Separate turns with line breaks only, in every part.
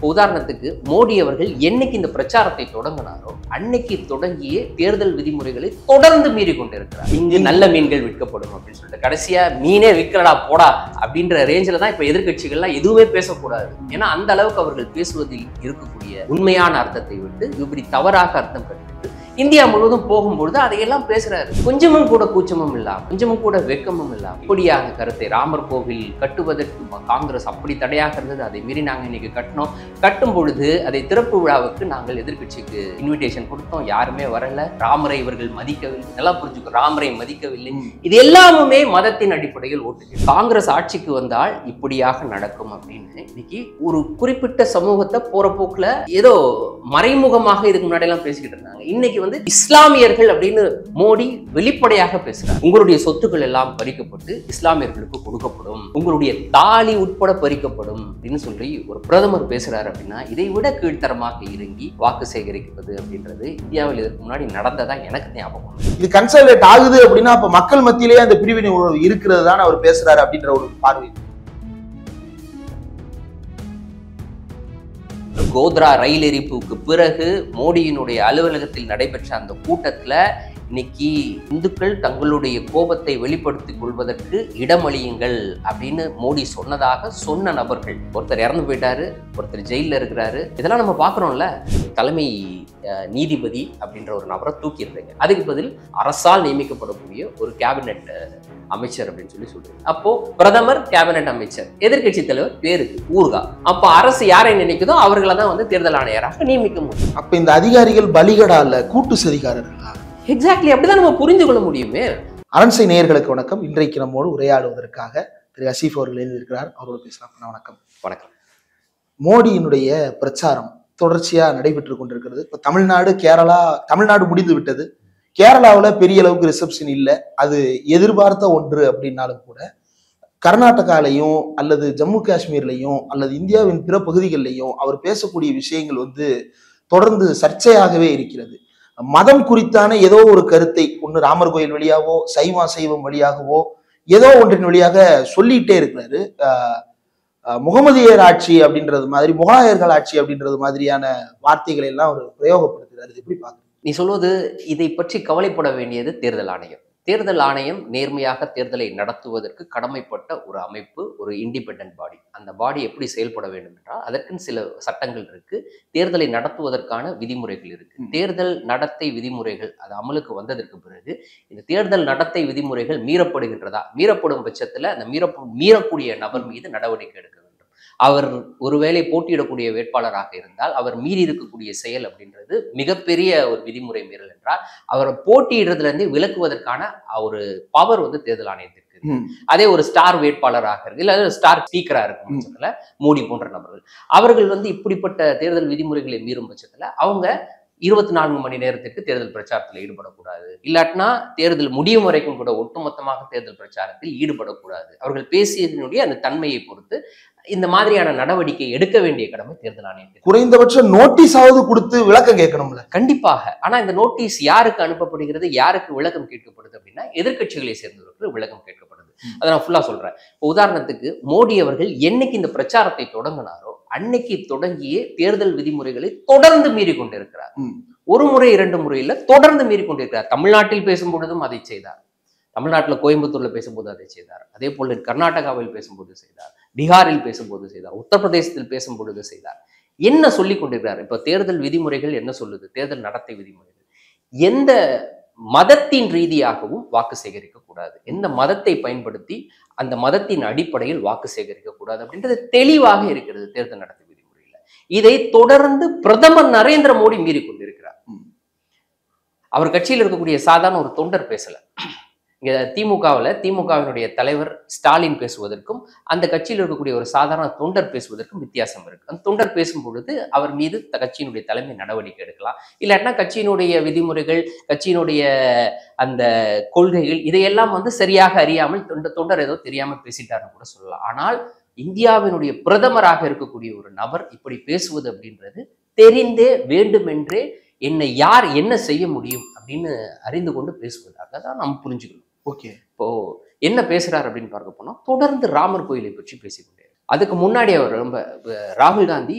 உதாரணத்துக்கு மோடி அவர்கள் என்னைக்கு இந்த பிரச்சாரத்தை தொடங்கினாரோ அன்னைக்கு தொடங்கிய தேர்தல் விதிமுறைகளை தொடர்ந்து மீறி கொண்டிருக்கிறார். இங்கு நல்ல மீன்கள் விற்கப்படும் அப்படின்னு சொல்லிட்டு கடைசியா மீனே விற்கிறடா போடா அப்படின்ற ரேஞ்சில தான் இப்ப எதிர்கட்சிகள்லாம் எதுவுமே பேசக்கூடாது. ஏன்னா அந்த அளவுக்கு அவர்கள் பேசுவதில் இருக்கக்கூடிய உண்மையான அர்த்தத்தை விட்டு இப்படி தவறாக அர்த்தம் கற்பித்து இந்தியா முழுவதும் போகும்பொழுது அதையெல்லாம் பேசுறாரு. கொஞ்சமும் கூட கூச்சமும் இல்லாம, கொஞ்சமும் கூட வெக்கமும் இல்லாம இப்படியாக கருத்தை ராமர் கோவில் கட்டுவதற்கு காங்கிரஸ் அப்படி தடையாக இருந்தது, அதை மீறி நாங்க இன்னைக்கு கட்டினோம். கட்டும் பொழுது அதை திறப்பு விழாவுக்கு நாங்கள் எதிர்கட்சிக்கு இன்விடேஷன் கொடுத்தோம், யாருமே வரல. ராமரை இவர்கள் மதிக்கவில்லை, நல்லா புரிஞ்சுக்கோ, ராமரை மதிக்கவில்லை. இது எல்லாமே மதத்தின் அடிப்படையில் ஓட்டு. காங்கிரஸ் ஆட்சிக்கு வந்தால் இப்படியாக நடக்கும் அப்படின்னு இன்னைக்கு ஒரு குறிப்பிட்ட சமூகத்தை போற போக்குல ஏதோ மறைமுகமாக இதுக்கு முன்னாடி எல்லாம் பேசிக்கிட்டு இருந்தாங்க. இன்னைக்கு இஸ்லாமியர்கள் அப்படின்னு மோடி வெளிப்படையாக பேசுறார். உங்களுடைய சொத்துக்கள் எல்லாம் பறிக்கப்பட்டு இஸ்லாமியர்களுக்கு கொடுக்கப்படும், உங்களுடைய தாலி உட்பட பறிக்கப்படும் அப்படின்னு சொல்லி ஒரு பிரதமர் பேசுறாரு அப்படின்னா இதை விட கீழ்த்தரமாக இறங்கி வாக்கு சேகரிப்பது அப்படின்றது இந்தியாவில் இதற்கு முன்னாடி நடந்ததா எனக்கு ஞாபகம்.
இது கன்சல்டேட் ஆகுது அப்படின்னா அப்ப மக்கள் மத்தியிலேயே அந்த பிரிவினை உணர்வு இருக்கிறது தான் அவர் பேசுறாரு அப்படின்ற ஒரு பார்வை.
கோத்ரா ரயில் எரிப்புக்கு பிறகு மோடியினுடைய அலுவலகத்தில் நடைபெற்ற அந்த கூட்டத்துல இன்னைக்கு இந்துக்கள் தங்களுடைய கோபத்தை வெளிப்படுத்திக் கொள்வதற்கு இடமளியுங்கள் அப்படின்னு மோடி சொன்னதாக சொன்ன நபர்கள், ஒருத்தர் இறந்து போயிட்டாரு, ஒருத்தர் ஜெயிலில் இருக்கிறாரு. இதெல்லாம் நம்ம பார்க்குறோம்ல. தலைமை நீதிபதி அப்படின்ற ஒரு நபரை தூக்கிடுறீங்க, அதுக்கு பதில் அரசால் நியமிக்கப்படக்கூடிய ஒரு கேபினெட் அமைச்சர் அப்படின்னு சொல்லி சொல்றீங்க. அப்போ பிரதமர் கேபினெட் அமைச்சர், எதிர்கட்சி தலைவர் பேருக்கு ஊர்கா. அப்போ அரசு யாரை நினைக்குதோ அவர்களை தான் தேர்தல் ஆணையராக நியமிக்க முடியும்.
அப்ப இந்த அதிகாரிகள் பலிகடா இல்ல கூட்டு சதிகாரர்களா?
எக்ஸாக்ட்லி அப்படிதான் நம்ம புரிந்து கொள்ள முடியுமே.
அரண்சை நேயர்களுக்கு வணக்கம். இன்றைக்கு நம்மோடு உரையாடுவதற்காக திரு அசீஃப் அவர்கள் எழுந்திருக்கிறார். அவரோட பேசலாம். வணக்கம்.
வணக்கம்.
மோடியினுடைய பிரச்சாரம் தொடர்ச்சியா நடைபெற்று கொண்டிருக்கிறது. இப்ப தமிழ்நாடு முடிந்து விட்டது. கேரளாவில் பெரிய அளவுக்கு ரிசப்ஷன் இல்லை, அது எதிர்பார்த்த ஒன்று அப்படின்னாலும் கூட கர்நாடகாலையும் அல்லது ஜம்மு காஷ்மீர்லையும் அல்லது இந்தியாவின் பிற பகுதிகளிலையும் அவர் பேசக்கூடிய விஷயங்கள் தொடர்ந்து சர்ச்சையாகவே இருக்கிறது. மதம் குறித்தான ஏதோ ஒரு கருத்தை ஒன்று ராமர் கோயில் வழியாவோ சைவம் வழியாகவோ ஏதோ ஒன்றின் வழியாக சொல்லிட்டே இருக்கிறாரு. முகமதியர் ஆட்சி அப்படின்றது மாதிரி, முகலாயர்கள் ஆட்சி அப்படின்றது மாதிரியான வார்த்தைகளை எல்லாம் அவர் பிரயோகப்படுத்துகிறார். எப்படி பார்க்குறீங்க?
நீ சொல்வது இதை பற்றி கவலைப்பட வேண்டியது தேர்தல் ஆணையம். தேர்தல் ஆணையம் நேர்மையாக தேர்தலை நடத்துவதற்கு கடமைப்பட்ட ஒரு அமைப்பு, ஒரு இண்டிபெண்டன்ட் பாடி. அந்த பாடி எப்படி செயல்பட வேண்டும் என்றால் அதற்குன்னு சில சட்டங்கள் இருக்கு, தேர்தலை நடத்துவதற்கான விதிமுறைகள் இருக்கு. தேர்தல் நடத்தை விதிமுறைகள் அது அமலுக்கு வந்ததற்கு பிறகு இந்த தேர்தல் நடத்தை விதிமுறைகள் மீறப்படுகின்றதா, மீறப்படும் பட்சத்துல அந்த மீறக்கூடிய நபர் மீது நடவடிக்கை எடுக்க வேண்டும். அவர் ஒருவேளை போட்டியிடக்கூடிய வேட்பாளராக இருந்தால் அவர் மீறி இருக்கக்கூடிய செயல் அப்படின்றது மிகப்பெரிய ஒரு விதிமுறை மீறல் என்றால் அவரை போட்டியிடுறதுல இருந்து விலக்குவதற்கான ஒரு பவர் தேர்தல் ஆணையத்திற்கு இருக்கு. அதே ஒரு ஸ்டார் வேட்பாளராக இருக்கு, இல்ல ஸ்டார் ஸ்பீக்கரா இருக்கும் பட்சத்துல மோடி போன்ற நபர்கள் அவர்கள் இப்படிப்பட்ட தேர்தல் விதிமுறைகளை மீறும் பட்சத்துல அவங்க 24 மணி நேரத்துக்கு தேர்தல் பிரச்சாரத்தில் ஈடுபடக்கூடாது, இல்லாட்டினா தேர்தல் முடியும் வரைக்கும் கூட ஒட்டுமொத்தமாக தேர்தல் பிரச்சாரத்தில் ஈடுபடக்கூடாது. அவர்கள் பேசியதனுடைய அந்த தன்மையை பொறுத்து இந்த மாதிரியான நடவடிக்கை எடுக்க வேண்டிய கடமை தேர்தல் ஆணையத்துக்கு.
குறைந்தபட்ச நோட்டீஸாவது கொடுத்து விளக்கம் கேட்கணும்ல.
கண்டிப்பாக. ஆனா இந்த நோட்டீஸ் யாருக்கு அனுப்பப்படுகிறது, யாருக்கு விளக்கம் கேட்கப்படுது அப்படின்னா எதிர்கட்சிகளை சேர்ந்தவர்களுக்கு விளக்கம் கேட்கப்படுது. அதை நான் ஃபுல்லா சொல்றேன். உதாரணத்துக்கு மோடி அவர்கள் என்னைக்கு இந்த பிரச்சாரத்தை தொடங்கினாரோ அன்னைக்கு தொடங்கிய தேர்தல் விதிமுறைகளை தொடர்ந்து மீறி கொண்டிருக்கிறார். ஒரு முறை 2 முறையில் தொடர்ந்து மீறி கொண்டிருக்கிறார். தமிழ்நாட்டில் பேசும் பொழுதும் அதை செய்தார், தமிழ்நாட்டில் கோயம்புத்தூர்ல பேசும்போது அதை செய்தார், அதே போல கர்நாடகாவில் பேசும்போது செய்தார், பீகாரில் பேசும்போது செய்தார், உத்தரப்பிரதேசத்தில் பேசும்பொழுது செய்தார். என்ன சொல்லி கொண்டிருக்கிறார்? இப்ப தேர்தல் விதிமுறைகள் என்ன சொல்லுது? தேர்தல் நடத்தை விதிமுறைகள் எந்த மதத்தின் ரீதியாகவும் வாக்கு சேகரிக்க கூடாது, எந்த மதத்தை பயன்படுத்தி அந்த மதத்தின் அடிப்படையில் வாக்கு சேகரிக்க கூடாது அப்படின்றது தெளிவாக இருக்கிறது தேர்தல் நடத்தை விதிமுறையில. இதை தொடர்ந்து பிரதமர் நரேந்திர மோடி மீறி கொண்டிருக்கிறார். அவர் கட்சியில் இருக்கக்கூடிய சாதாரண ஒரு தொண்டர் பேசல. இங்க திமுகவினுடைய தலைவர் ஸ்டாலின் பேசுவதற்கும் அந்த கட்சியில் இருக்கக்கூடிய ஒரு சாதாரண தொண்டர் பேசுவதற்கும் வித்தியாசம் இருக்கு. அந்த தொண்டர் பேசும் பொழுது அவர் மீது கட்சியினுடைய தலைமை நடவடிக்கை எடுக்கலாம், இல்லாட்டினா கட்சியினுடைய விதிமுறைகள், கட்சியினுடைய அந்த கொள்கைகள் இதையெல்லாம் சரியாக அறியாமல் தொண்டர் ஏதோ தெரியாமல் பேசிட்டாருன்னு கூட சொல்லலாம். ஆனால் இந்தியாவினுடைய பிரதமராக இருக்கக்கூடிய ஒரு நபர் இப்படி பேசுவது அப்படின்றது தெரிந்தே வேண்டுமென்றே என்னை யார் என்ன செய்ய முடியும் அப்படின்னு அறிந்து கொண்டு பேசுவதாக தான் நாம் புரிஞ்சுக்கணும்.
ஓகே,
இப்போ என்ன பேசுறாரு அப்படின்னு பார்க்க போனா தொடர்ந்து ராமர் கோயிலை பற்றி பேசிக்கொண்டே. அதுக்கு முன்னாடி அவர் ராகுல் காந்தி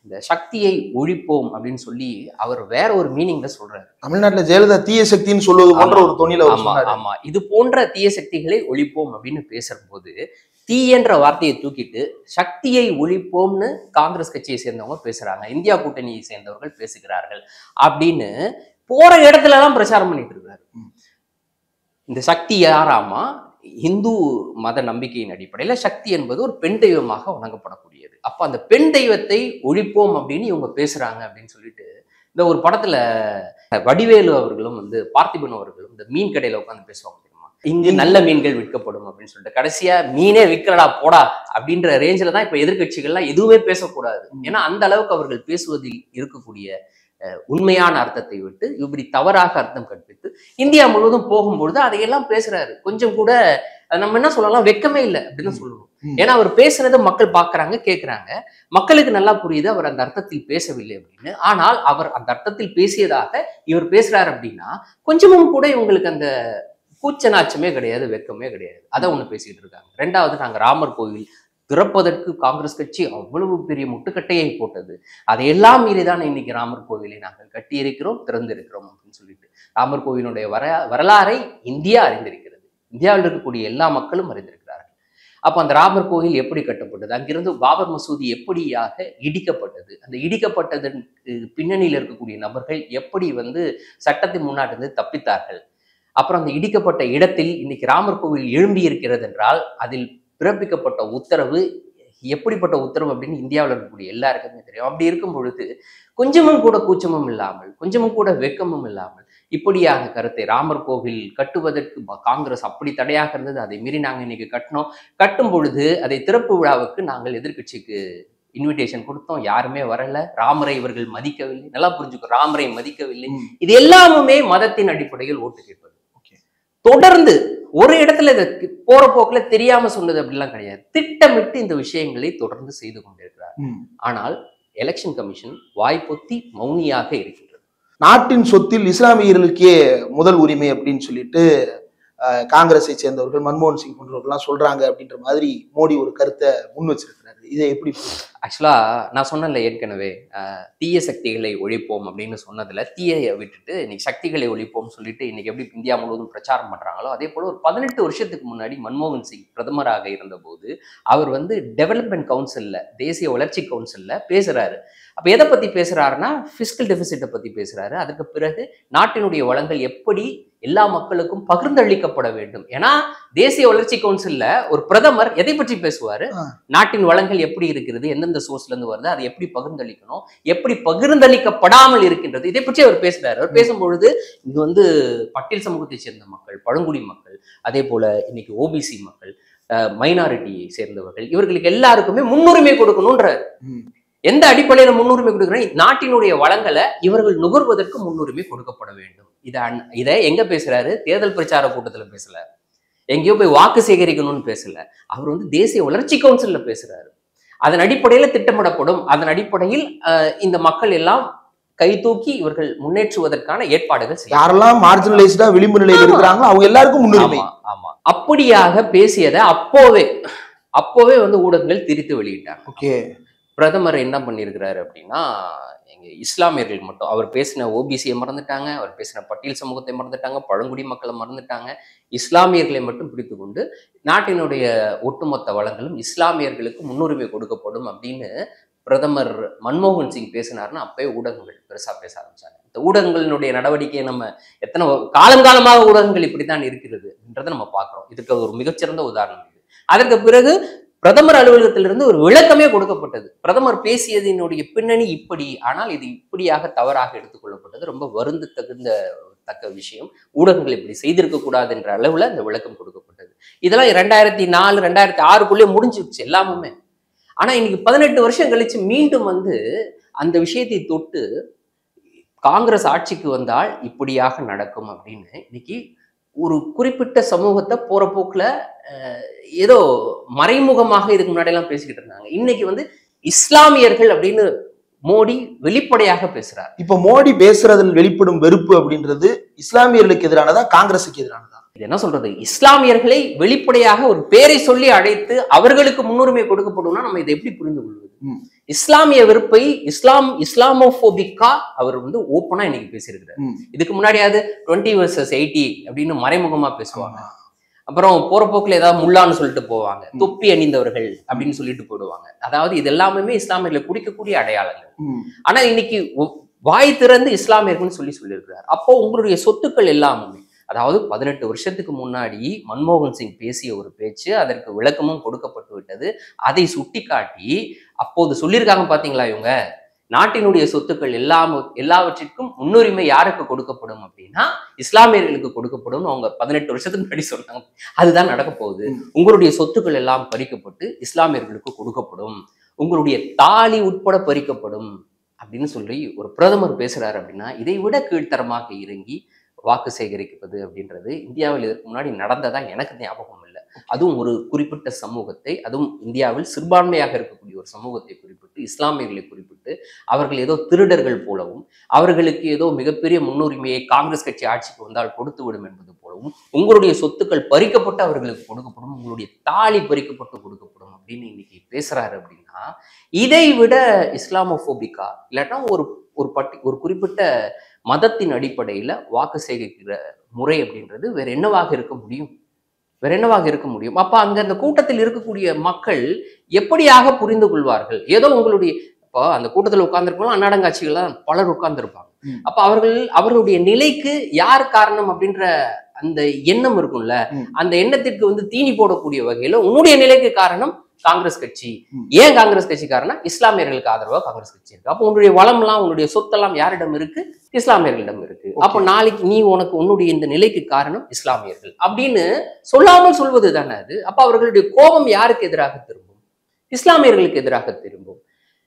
இந்த சக்தியை ஒழிப்போம் அப்படின்னு சொல்லி அவர் வேற ஒரு மீனிங்ல சொல்றாரு.
தமிழ்நாட்டுல ஜெயலலிதா தீய சக்தின்னு சொல்லுவது போன்ற ஒரு தொனியில அவர் சொன்னாரு.
ஆமா, இது போன்ற தீய சக்திகளை ஒழிப்போம் அப்படின்னு பேசும்போது தீயன்ற வார்த்தையை தூக்கிட்டு சக்தியை ஒழிப்போம்னு காங்கிரஸ் கட்சியை சேர்ந்தவங்க பேசுறாங்க, இந்தியா கூட்டணியை சேர்ந்தவர்கள் பேசுகிறார்கள் அப்படின்னு போற இடத்துல எல்லாம் பிரச்சாரம் பண்ணிட்டு இருக்காரு. இந்த சக்தி யாராமா? இந்து மத நம்பிக்கையின் அடிப்படையில சக்தி என்பது ஒரு பெண் தெய்வமாக வணங்கப்படக்கூடியது. அப்ப அந்த பெண் தெய்வத்தை ஒழிப்போம் அப்படின்னு இவங்க பேசுறாங்க அப்படின்னு சொல்லிட்டு இந்த ஒரு படத்துல வடிவேலு அவர்களும் வந்து பார்த்திபன் அவர்களும் இந்த மீன் கடையில உட்காந்து பேசுவாங்க தெரியுமா, இங்கு நல்ல மீன்கள் விற்கப்படும் அப்படின்னு சொல்லிட்டு கடைசியா மீனே விற்கிறடா போடா அப்படின்ற ரேஞ்சில தான் இப்ப எதிர்கட்சிகள்லாம் எதுவுமே பேசக்கூடாது. ஏன்னா அந்த அளவுக்கு அவர்கள் பேசுவதில் இருக்கக்கூடிய உண்மையான அர்த்தத்தை விட்டு இப்படி தவறாக அர்த்தம் கற்பித்து இந்தியா முழுவதும் போகும்பொழுது அதையெல்லாம் பேசுறாரு. கொஞ்சம் கூட நம்ம என்ன சொல்லலாம், வெக்கமே இல்லை அப்படின்னு சொல்லுவோம். ஏன்னா அவர் பேசுறதை மக்கள் பாக்குறாங்க, கேட்கிறாங்க, மக்களுக்கு நல்லா புரியுது அவர் அந்த அர்த்தத்தில் பேசவில்லை அப்படின்னு. ஆனால் அவர் அந்த அர்த்தத்தில் பேசியதாக இவர் பேசுறாரு அப்படின்னா கொஞ்சமும் கூட இவங்களுக்கு அந்த கூச்ச நாச்சமே கிடையாது, வெக்கமே கிடையாது. அதை ஒண்ணு பேசிட்டு இருக்காங்க. ரெண்டாவது, நாங்க ராமர் கோவில் திறப்பதற்கு காங்கிரஸ் கட்சி அவ்வளவு பெரிய முட்டுக்கட்டையை போட்டது, அதையெல்லாம் மீறிதான் இன்னைக்கு ராமர் கோவிலை நாங்கள் கட்டியிருக்கிறோம், திறந்திருக்கிறோம் அப்படின்னு சொல்லிட்டு ராமர் கோவிலுடைய வரலாறை இந்தியா அறிந்திருக்கிறது, இந்தியாவில் இருக்கக்கூடிய எல்லா மக்களும் அறிந்திருக்கிறார்கள். அப்ப அந்த ராமர் கோவில் எப்படி கட்டப்பட்டது, அங்கிருந்து பாபர் மசூதி எப்படியாக இடிக்கப்பட்டது, அந்த இடிக்கப்பட்டதன் பின்னணியில் இருக்கக்கூடிய நபர்கள் எப்படி வந்து சட்டத்தின் முன்னாடி தப்பித்தார்கள், அப்புறம் அந்த இடிக்கப்பட்ட இடத்தில் இன்னைக்கு ராமர் கோவில் எழும்பி இருக்கிறது என்றால் அதில் பிறப்பிக்கப்பட்ட உத்தரவு எப்படிப்பட்ட உத்தரவு அப்படின்னு இந்தியாவில் இருக்கக்கூடிய எல்லாருக்குமே தெரியும். அப்படி இருக்கும் பொழுது கொஞ்சமும் கூட கூச்சமும் இல்லாமல், கொஞ்சமும் கூட வெக்கமும் இல்லாமல் இப்படியாக கருத்தை ராமர் கோவில் கட்டுவதற்கு காங்கிரஸ் அப்படி தடையாக இருந்தது, அதை மீறி நாங்கள் இன்னைக்கு கட்டினோம், கட்டும் பொழுது அதை திறப்பு விழாவுக்கு நாங்கள் எதிர்கட்சிக்கு இன்விடேஷன் கொடுத்தோம், யாருமே வரல, ராமரை இவர்கள் மதிக்கவில்லை, நல்லா புரிஞ்சுக்கோ, ராமரை மதிக்கவில்லை. இது எல்லாமுமே மதத்தின் அடிப்படையில் ஓட்டு கேட்பது. தொடர்ந்து ஒரு இடத்துல இதை போற போக்குல தெரியாம சொன்னது அப்படிலாம் கிடையாது, திட்டமிட்டு இந்த விஷயங்களை தொடர்ந்து செய்து கொண்டிருக்கிறார். ஆனால் எலெக்ஷன் கமிஷன் வாய்ப்பொத்தி மௌனியாக இருக்கின்றது.
நாட்டின் சொத்தில் இஸ்லாமியர்களுக்கே முதல் உரிமை அப்படின்னு சொல்லிட்டு காங்கிரஸை சேர்ந்தவர்கள் மன்மோகன் சிங் போன்றவர்கள்லாம் சொல்றாங்க அப்படின்ற மாதிரி மோடி ஒரு கருத்தை முன் வச்சிருக்கிறாரு. இதை எப்படி?
ஆக்சுவலா நான் சொன்னேன்ல ஏற்கனவே, தீய சக்திகளை ஒழிப்போம் அப்படின்னு சொன்னதுல தீயை விட்டுட்டு இன்னைக்கு சக்திகளை ஒழிப்போம் சொல்லிட்டு இன்னைக்கு எப்படி இந்தியா முழுவதும் பிரச்சாரம் பண்றாங்களோ அதே போல ஒரு 18 வருஷத்துக்கு முன்னாடி மன்மோகன் சிங் பிரதமராக இருந்த போது அவர் வந்து டெவலப்மெண்ட் கவுன்சில்ல, தேசிய வளர்ச்சி கவுன்சில்ல பேசுறாரு. அப்ப எதை பத்தி பேசுறாருன்னா பிஸ்கல் டெபிசிட்டை பத்தி பேசுறாரு. அதுக்கு பிறகு நாட்டினுடைய வளங்கள் எப்படி எல்லா மக்களுக்கும் பகிர்ந்தளிக்கப்பட வேண்டும். ஏன்னா தேசிய வளர்ச்சி கவுன்சில்ல ஒரு பிரதமர் எதை பற்றி பேசுவாரு, நாட்டின் வளங்கள் எப்படி இருக்கிறது, எந்தெந்த சோர்ஸ்ல இருந்து வருது, அதை எப்படி பகிர்ந்தளிக்கணும், எப்படி பகிர்ந்தளிக்கப்படாமல் இருக்கின்றது, இதை பற்றி அவர் பேசுறாரு. அவர் பேசும்பொழுது இங்க வந்து பட்டியல் சமூகத்தை சேர்ந்த மக்கள், பழங்குடி மக்கள், அதே போல இன்னைக்கு ஓபிசி மக்கள், மைனாரிட்டியை சேர்ந்தவர்கள், இவர்களுக்கு எல்லாருக்குமே முன்னுரிமை கொடுக்கணும்ன்றாரு. எந்த அடிப்படையில முன்னுரிமை கொடுக்குறேன், நாட்டினுடைய வளங்களை இவர்கள் நுகர்வதற்கு முன்னுரிமை கொடுக்கப்பட வேண்டும். இதை எங்க பேசுறாரு, தேர்தல் பிரச்சார கூட்டத்துல பேசல, எங்கேயோ போய் வாக்கு சேகரிக்கணும்னு பேசல, அவர் வந்து தேசிய வளர்ச்சி கவுன்சில்ல பேசுறாரு. அதன் அடிப்படையில திட்டமிடப்படும், அதன் அடிப்படையில் இந்த மக்கள் எல்லாம் கை தூக்கி இவர்கள் முன்னேற்றுவதற்கான ஏற்பாடுகள்
யாரெல்லாம் மார்ஜினலைஸ்டா விளிம்பு நிலையில் இருக்கிறாங்களோ அவங்க எல்லாருக்கும் முன்னுரிமை.
ஆமா, அப்படியாக பேசியதை அப்போவே வந்து ஊடகங்கள் திரித்து வெளியிட்டாங்க.
ஓகே,
பிரதமர் என்ன பண்ணியிருக்கிறாரு அப்படின்னா, எங்க இஸ்லாமியர்கள் மட்டும், அவர் பேசின ஓபிசியை மறந்துட்டாங்க, அவர் பேசின பட்டியல் சமூகத்தை மறந்துட்டாங்க, பழங்குடி மக்களை மறந்துட்டாங்க, இஸ்லாமியர்களை மட்டும் பிடித்து கொண்டு நாட்டினுடைய ஒட்டுமொத்த வளங்களும் இஸ்லாமியர்களுக்கு முன்னுரிமை கொடுக்கப்படும் அப்படின்னு பிரதமர் மன்மோகன் சிங் பேசினார்னு அப்பயே ஊடகங்கள் பெருசா பேச ஆரம்பிச்சாங்க. இந்த ஊடகங்களினுடைய நடவடிக்கையை நம்ம எத்தனை காலங்காலமாக ஊடகங்கள் இப்படித்தான் இருக்கிறதுன்றதை நம்ம பார்க்கிறோம். இதுக்கு ஒரு மிகச்சிறந்த உதாரணம் இது. அதற்கு பிறகு பிரதமர் அலுவலகத்திலிருந்து ஒரு விளக்கமே கொடுக்கப்பட்டது. பிரதமர் பேசியதினுடைய பின்னணி இப்படி, ஆனால் இது இப்படியாக தவறாக எடுத்துக்கொள்ளப்பட்டது, ரொம்ப வருந்த தக்க விஷயம், ஊடகங்கள் இப்படி செய்திருக்க கூடாது என்ற அளவுல அந்த விளக்கம் கொடுக்கப்பட்டது. இதெல்லாம் 2004 2006 முடிஞ்சிருச்சு எல்லாமுமே. ஆனா இன்னைக்கு 18 வருஷம் கழிச்சு மீண்டும் வந்து அந்த விஷயத்தை தொட்டு காங்கிரஸ் ஆட்சிக்கு வந்தால் இப்படியாக நடக்கும் அப்படின்னு இன்னைக்கு ஒரு குறிப்பிட்ட சமூகத்தை போற போக்குல ஏதோ மறைமுகமாக இதுக்கு முன்னாடி எல்லாம் பேசிக்கிட்டு இருந்தாங்க. இன்னைக்கு வந்து இஸ்லாமியர்கள் அப்படின்னு மோடி வெளிப்படையாக பேசுறார்.
இப்ப மோடி பேசுறதில் வெளிப்படும் வெறுப்பு அப்படின்றது இஸ்லாமியர்களுக்கு எதிரானதா காங்கிரசுக்கு எதிரானதா?
இது என்ன சொல்றது, இஸ்லாமியர்களை வெளிப்படையாக ஒரு பேரை சொல்லி அழைத்து அவர்களுக்கு முன்னுரிமை கொடுக்கப்படும்னா நம்ம இதை எப்படி புரிந்து கொள்வது?
ம்.
இஸ்லாமிய வெறுப்பை இஸ்லாமோபோபிக்கா அவர் வந்து ஓப்பனா இன்னைக்கு பேசியிருக்கிறார்.
ம்.
இதுக்கு முன்னாடியாவது 20 vs 80 அப்படின்னு மறைமுகமா பேசுவாங்க.
ஆமா.
அப்புறம் போற போக்குல ஏதாவது முல்லான்னு சொல்லிட்டு போவாங்க,
ம்.
தொப்பி அணிந்தவர்கள் அப்படின்னு சொல்லிட்டு போயிடுவாங்க. அதாவது இது எல்லாமே இஸ்லாமியர்களை குடிக்கக்கூடிய அடையாளங்கள்.
ம்.
ஆனா இன்னைக்கு வாய் திறந்து இஸ்லாமியர்கள்னு சொல்லியிருக்கிறார். அப்போ உங்களுடைய சொத்துக்கள் எல்லாமே, அதாவது 18 வருஷத்துக்கு முன்னாடி மன்மோகன் சிங் பேசிய ஒரு பேச்சு, அதற்கு விளக்கமும் கொடுக்கப்பட்டு விட்டது. அதை சுட்டிக்காட்டி அப்போது சொல்லியிருக்காங்க பாத்தீங்களா, இவங்க நாட்டினுடைய சொத்துக்கள் எல்லாவற்றிற்கும் முன்னுரிமை யாருக்கு கொடுக்கப்படும் அப்படின்னா இஸ்லாமியர்களுக்கு கொடுக்கப்படும். அவங்க 18 வருஷத்துக்கு முன்னாடி சொன்னாங்க. அதுதான் நடக்க போகுது. உங்களுடைய சொத்துக்கள் எல்லாம் பறிக்கப்பட்டு இஸ்லாமியர்களுக்கு கொடுக்கப்படும், உங்களுடைய தாலி உட்பட பறிக்கப்படும் அப்படின்னு சொல்லி ஒரு பிரதமர் பேசுறாரு அப்படின்னா இதை விட கீழ்த்தரமாக இறங்கி வாக்கு சேகரிப்பது அப்படின்றது இந்தியாவில் இதற்கு முன்னாடி நடந்ததா எனக்கு ஞாபகம் இல்லை. அதுவும் ஒரு குறிப்பிட்ட சமூகத்தை, அதுவும் இந்தியாவில் சிறுபான்மையாக இருக்கக்கூடிய ஒரு சமூகத்தை குறிப்பிட்டு, இஸ்லாமியர்களை குறிப்பிட்டு அவர்கள் ஏதோ திருடர்கள் போலவும், அவர்களுக்கு ஏதோ மிகப்பெரிய முன்னுரிமையை காங்கிரஸ் கட்சி ஆட்சிக்கு வந்தால் கொடுத்து விடும் என்பது போலவும், உங்களுடைய சொத்துக்கள் பறிக்கப்பட்டு அவர்களுக்கு கொடுக்கப்படும், உங்களுடைய தாலி பறிக்கப்பட்டு கொடுக்கப்படும் அப்படின்னு இன்னைக்கு பேசுறாரு அப்படின்னா இதை விட இஸ்லாமோபோபிக்கா இல்லாட்டா ஒரு குறிப்பிட்ட மதத்தின் அடிப்படையில வாக்கு சேகரிக்கிற முறை அப்படின்றது வேற என்னவாக இருக்க முடியும்? வேற என்னவாக இருக்க முடியும்? அப்ப அங்க அந்த கூட்டத்தில் இருக்கக்கூடிய மக்கள் எப்படியாக புரிந்து கொள்வார்கள்? ஏதோ உங்களுடைய இப்போ அந்த கூட்டத்தில் உட்கார்ந்துருக்கோம், அன்னாடங்காட்சிகள்லாம் பலர் உட்கார்ந்துருப்பாங்க. அப்ப அவர்களுடைய நிலைக்கு யார் காரணம் அப்படின்ற அந்த எண்ணம் இருக்கும்ல, அந்த எண்ணத்திற்கு வந்து தீனி போடக்கூடிய வகையில உன்னுடைய நிலைக்கு காரணம் காங்கிரஸ் கட்சி. ஏன் காங்கிரஸ் கட்சி காரணம்? இஸ்லாமியர்களுக்கு ஆதரவா காங்கிரஸ் கட்சி இருக்கு. அப்போ உன்னுடைய வளம்லாம், உன்னுடைய சொத்தெல்லாம் யாரிடம் இருக்கு? இஸ்லாமியர்களிடம் இருக்கு. அப்போ நாளைக்கு நீ உன்னுடைய இந்த நிலைக்கு காரணம் இஸ்லாமியர்கள் அப்படின்னு சொல்லாமல் சொல்வது தானே அது. அப்ப அவர்களுடைய கோபம் யாருக்கு எதிராக திரும்பும்? இஸ்லாமியர்களுக்கு எதிராக திரும்பும்.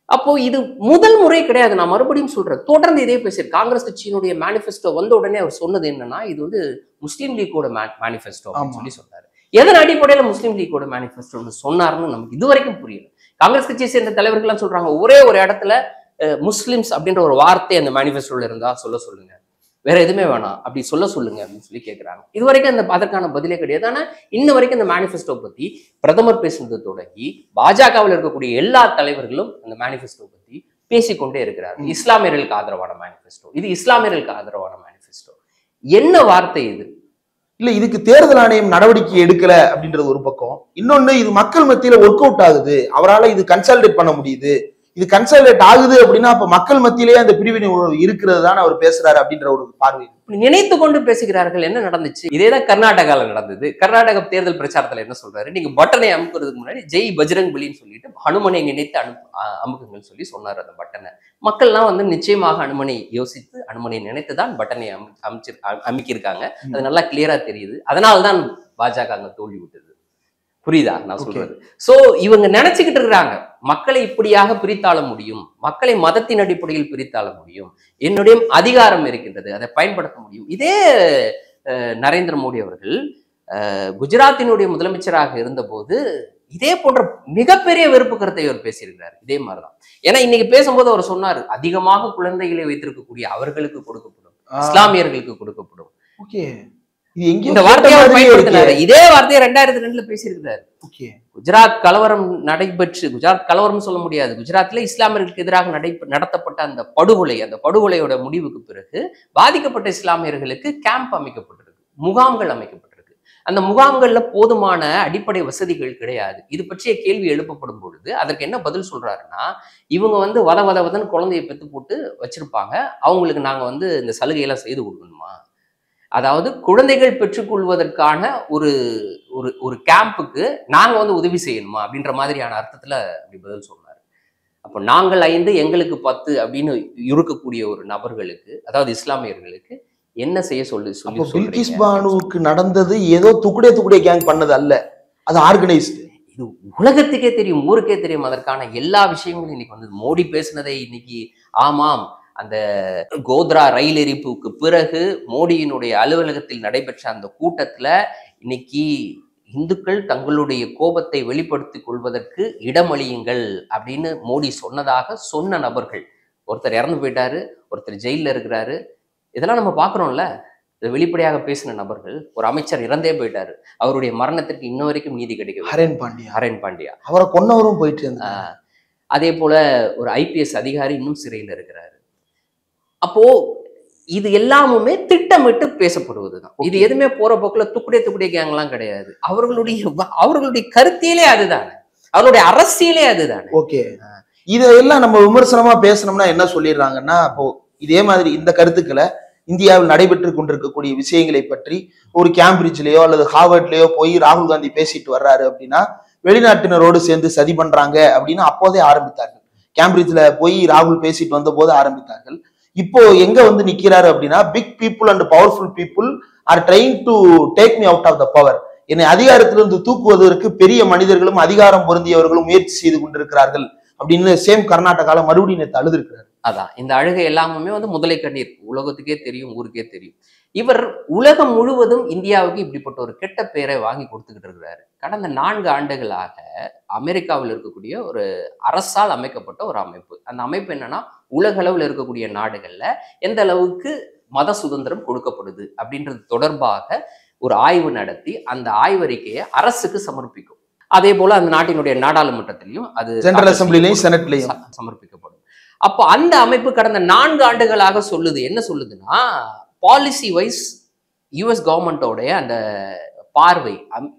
அப்போ இது முதல் முறை கிடையாது. நான் மறுபடியும் சொல்றேன், தொடர்ந்து இதே பேசுறேன். காங்கிரஸ் கட்சியினுடைய மேனிஃபெஸ்டோ வந்த உடனே அவர் சொன்னது என்னன்னா, இது வந்து முஸ்லீம் லீக்கோட மேனிஃபெஸ்டோ அப்படின்னு சொல்லி சொன்னாரு. எதன் அடிப்படையில முஸ்லீம் லீக்கோட மேனிஃபெஸ்டோன்னு சொன்னாருன்னு நமக்கு இது வரைக்கும் புரியல. காங்கிரஸ் கட்சியை சேர்ந்த தலைவர்கள்லாம் சொல்றாங்க, ஒரே ஒரு இடத்துல முஸ்லிம்ஸ் அப்படின்ற ஒரு வார்த்தை அந்த மேனிஃபெஸ்டோல இருந்தா சொல்லுங்க, வேற எதுவுமே வேணாம், அப்படி சொல்லுங்க அப்படின்னு சொல்லி கேட்கிறாங்க. இது வரைக்கும் அதற்கான பதிலே கிடையாது. ஆனா இன்ன வரைக்கும் இந்த மேனிஃபெஸ்டோ பத்தி பிரதமர் பேசுனது தொடங்கி பாஜகவில் இருக்கக்கூடிய எல்லா தலைவர்களும் அந்த மேனிஃபெஸ்டோ பத்தி பேசிக்கொண்டே இருக்கிறார்கள். இஸ்லாமியர்களுக்கு ஆதரவான மேனிஃபெஸ்டோ, இது இஸ்லாமியர்களுக்கு ஆதரவான மேனிஃபெஸ்டோ. என்ன வார்த்தை இது?
இல்ல, இதுக்கு தேர்தல் ஆணையம் நடவடிக்கை எடுக்கல அப்படின்றது ஒரு பக்கம். இன்னொன்னு, இது மக்கள் மத்தியில ஒர்க் அவுட் ஆகுது, அவரால் இது கன்சல்டேட் பண்ண முடியுது. இது கன்சல்டேட் ஆகுது அப்படின்னா அப்ப மக்கள் மத்தியிலேயே அந்த பிரிவினை உணர்வு இருக்கிறது தான் அவர் பேசுறாரு அப்படின்ற ஒரு பார்வை.
நினைத்து கொண்டு பேசுகிறார்கள். என்ன நடந்துச்சு? இதேதான் கர்நாடகால நடந்தது. கர்நாடக தேர்தல் பிரச்சாரத்துல என்ன சொல்றாரு, நீங்க பட்டனை அமுக்குறதுக்கு முன்னாடி ஜெய் பஜ்ரங் பலின்னு சொல்லிட்டு ஹனுமனை நினைத்து அமுக்குங்கள் சொல்லி சொன்னார் அந்த பட்டனை. மக்கள்லாம் வந்து நிச்சயமாக ஹனுமனை யோசித்து ஹனுமனை நினைத்துதான் பட்டனை அமைக்கிருக்காங்க. அது நல்லா கிளியரா தெரியுது. அதனால்தான் பாஜக அங்க தோல்வி விட்டது. புரியுதா நான் சொல்றது? சோ இவங்க நினைச்சுக்கிட்டு இருக்கிறாங்க, மக்களை இப்படியாக பிரித்தாள முடியும், மக்களை மதத்தின் அடிப்படையில் பிரித்தாள முடியும், என்னுடைய அதிகாரம் இருக்கின்றது, அதை பயன்படுத்த முடியும். இதே நரேந்திர மோடி அவர்கள் குஜராத்தினுடைய முதலமைச்சராக இருந்தபோது இதே போன்ற மிகப்பெரிய வெறுப்பு கருத்தை அவர் பேசியிருக்கிறார். இதே மாதிரிதான். ஏன்னா இன்னைக்கு பேசும்போது அவர் சொன்னார், அதிகமாக குழந்தைகளை வைத்திருக்கக்கூடிய அவர்களுக்கு கொடுக்கப்படும், இஸ்லாமியர்களுக்கு கொடுக்கப்படும். இந்த வார்த்தையை பயன்படுத்தினாரு. இதே வார்த்தையை 2002 பேசியிருக்கிறாரு. குஜராத் கலவரம் நடைபெற்று, குஜராத் கலவரம் சொல்ல முடியாது, குஜராத்ல இஸ்லாமியர்களுக்கு எதிராக நடத்தப்பட்ட அந்த படுகொலையோட முடிவுக்கு பிறகு பாதிக்கப்பட்ட இஸ்லாமியர்களுக்கு கேம்ப் அமைக்கப்பட்டிருக்கு, முகாம்கள் அமைக்கப்பட்டிருக்கு. அந்த முகாம்கள்ல போதுமான அடிப்படை வசதிகள் கிடையாது. இது பற்றிய கேள்வி எழுப்பப்படும் பொழுது அதற்கு என்ன பதில் சொல்றாருன்னா, இவங்க வந்து வதன்னு குழந்தையை பெத்து போட்டு வச்சிருப்பாங்க, அவங்களுக்கு நாங்க வந்து இந்த சலுகையெல்லாம் செய்து கொடுக்கணுமா? அதாவது குழந்தைகள் பெற்றுக்கொள்வதற்கான ஒரு கேம்புக்கு நாங்க வந்து உதவி செய்யணுமா அப்படின்ற மாதிரியான அர்த்தத்துல அப்படி பதில் சொன்னார். அப்போ நாங்கள் 5 எங்களுக்கு 10 அப்படின்னு இருக்கக்கூடிய ஒரு நபர்களுக்கு, அதாவது இஸ்லாமியர்களுக்கு என்ன செய்ய சொல்லி
பில்கிஸ் பானுவுக்கு நடந்தது ஏதோ துக்குடே கேங் பண்ணது அல்ல, அது ஆர்கனைஸ்டு.
இது உலகத்துக்கே தெரியும், ஊருக்கே தெரியும். அதற்கான எல்லா விஷயங்களும் இன்னைக்கு வந்து மோடி பேசினதை இன்னைக்கு ஆமாம், அந்த கோத்ரா ரயில் எரிப்புக்கு பிறகு மோடியினுடைய அலுவலகத்தில் நடைபெற்ற அந்த கூட்டத்துல இன்னைக்கு இந்துக்கள் தங்களுடைய கோபத்தை வெளிப்படுத்திக் கொள்வதற்கு இடமளியுங்கள் அப்படின்னு மோடி சொன்னதாக சொன்ன நபர்கள், ஒருத்தர் இறந்து போயிட்டாரு, ஒருத்தர் ஜெயில இருக்கிறாரு. இதெல்லாம் நம்ம பாக்குறோம்ல. இதை வெளிப்படையாக பேசின நபர்கள், ஒரு அமைச்சர் இறந்தே போயிட்டாரு, அவருடைய மரணத்திற்கு இன்ன வரைக்கும் நீதி கிடைக்கல.
ஹரேன் பாண்டியா அவரை கொன்னவரும் போயிட்டு இருந்தா.
அதே போல ஒரு ஐபிஎஸ் அதிகாரி இன்னும் சிறையில் இருக்கிறாரு. அப்போ இது எல்லாமுமே திட்டமிட்டு பேசப்படுவதுதான். இது எதுவுமே போற போக்குல துக்குடைய கேங்லாம் கிடையாது. அவர்களுடைய கருத்தியலே அதுதானே, அவருடைய அரசியலே அதுதானே.
ஓகே, இதெல்லாம் நம்ம விமர்சனமா பேசணும்னா என்ன சொல்லிடுறாங்கன்னா, அப்போ இதே மாதிரி இந்த கருத்துக்களை இந்தியாவில் நடைபெற்று கொண்டிருக்கக்கூடிய விஷயங்களை பற்றி ஒரு கேம்பிரிட்ஜ்லயோ அல்லது ஹார்வர்ட்லயோ போய் ராகுல் காந்தி பேசிட்டு வர்றாரு அப்படின்னா வெளிநாட்டினரோடு சேர்ந்து சதி பண்றாங்க அப்படின்னு அப்போதே ஆரம்பித்தார்கள். கேம்பிரிட்ஜ்ல போய் ராகுல் பேசிட்டு வந்த போது ஆரம்பித்தார்கள். இப்போ எங்க வந்து நிக்கிறாரு அப்படின்னா, big people and powerful people are trying to take me out of the power. என்னை அதிகாரத்திலிருந்து தூக்குவதற்கு பெரிய மனிதர்களும் அதிகாரம் பொருந்தியவர்களும் முயற்சி செய்து கொண்டிருக்கிறார்கள் அப்படின்னு சேம் கர்நாடகால மறுபடியும் நேற்று அழுதுருக்கிறார்.
அதான் இந்த அழுகை எல்லாமே வந்து முதலை கண்ணீர், உலகத்துக்கே தெரியும், ஊருக்கே தெரியும். இவர் உலகம் முழுவதும் இந்தியாவுக்கு இப்படிப்பட்ட ஒரு கெட்ட பெயரை வாங்கி கொடுத்துக்கிட்டு இருக்கிறாரு. கடந்த 4 ஆண்டுகளாக அமெரிக்காவில் இருக்கக்கூடிய ஒரு அரசால் அமைக்கப்பட்ட ஒரு அமைப்பு. அந்த அமைப்பு என்னன்னா, உலக அளவில் இருக்கக்கூடிய நாடுகள்ல எந்த அளவுக்கு மத சுதந்திரம் கொடுக்கப்படுது அப்படின்றது தொடர்பாக ஒரு ஆய்வு நடத்தி அந்த ஆய்வறிக்கையை அரசுக்கு சமர்ப்பிக்கும். அதே போல அந்த நாட்டினுடைய நாடாளுமன்றத்திலையும் அது
ஜெனரல் அசெம்பிளிலையும் செனட்லையும்
சமர்ப்பிக்கப்படும். அப்போ அந்த அமைப்பு கடந்த 4 ஆண்டுகளாக சொல்லுது, என்ன சொல்லுதுன்னா, பாலிசி வைஸ் யுஎஸ் கவர்மெண்டோடைய அந்த பார்வை,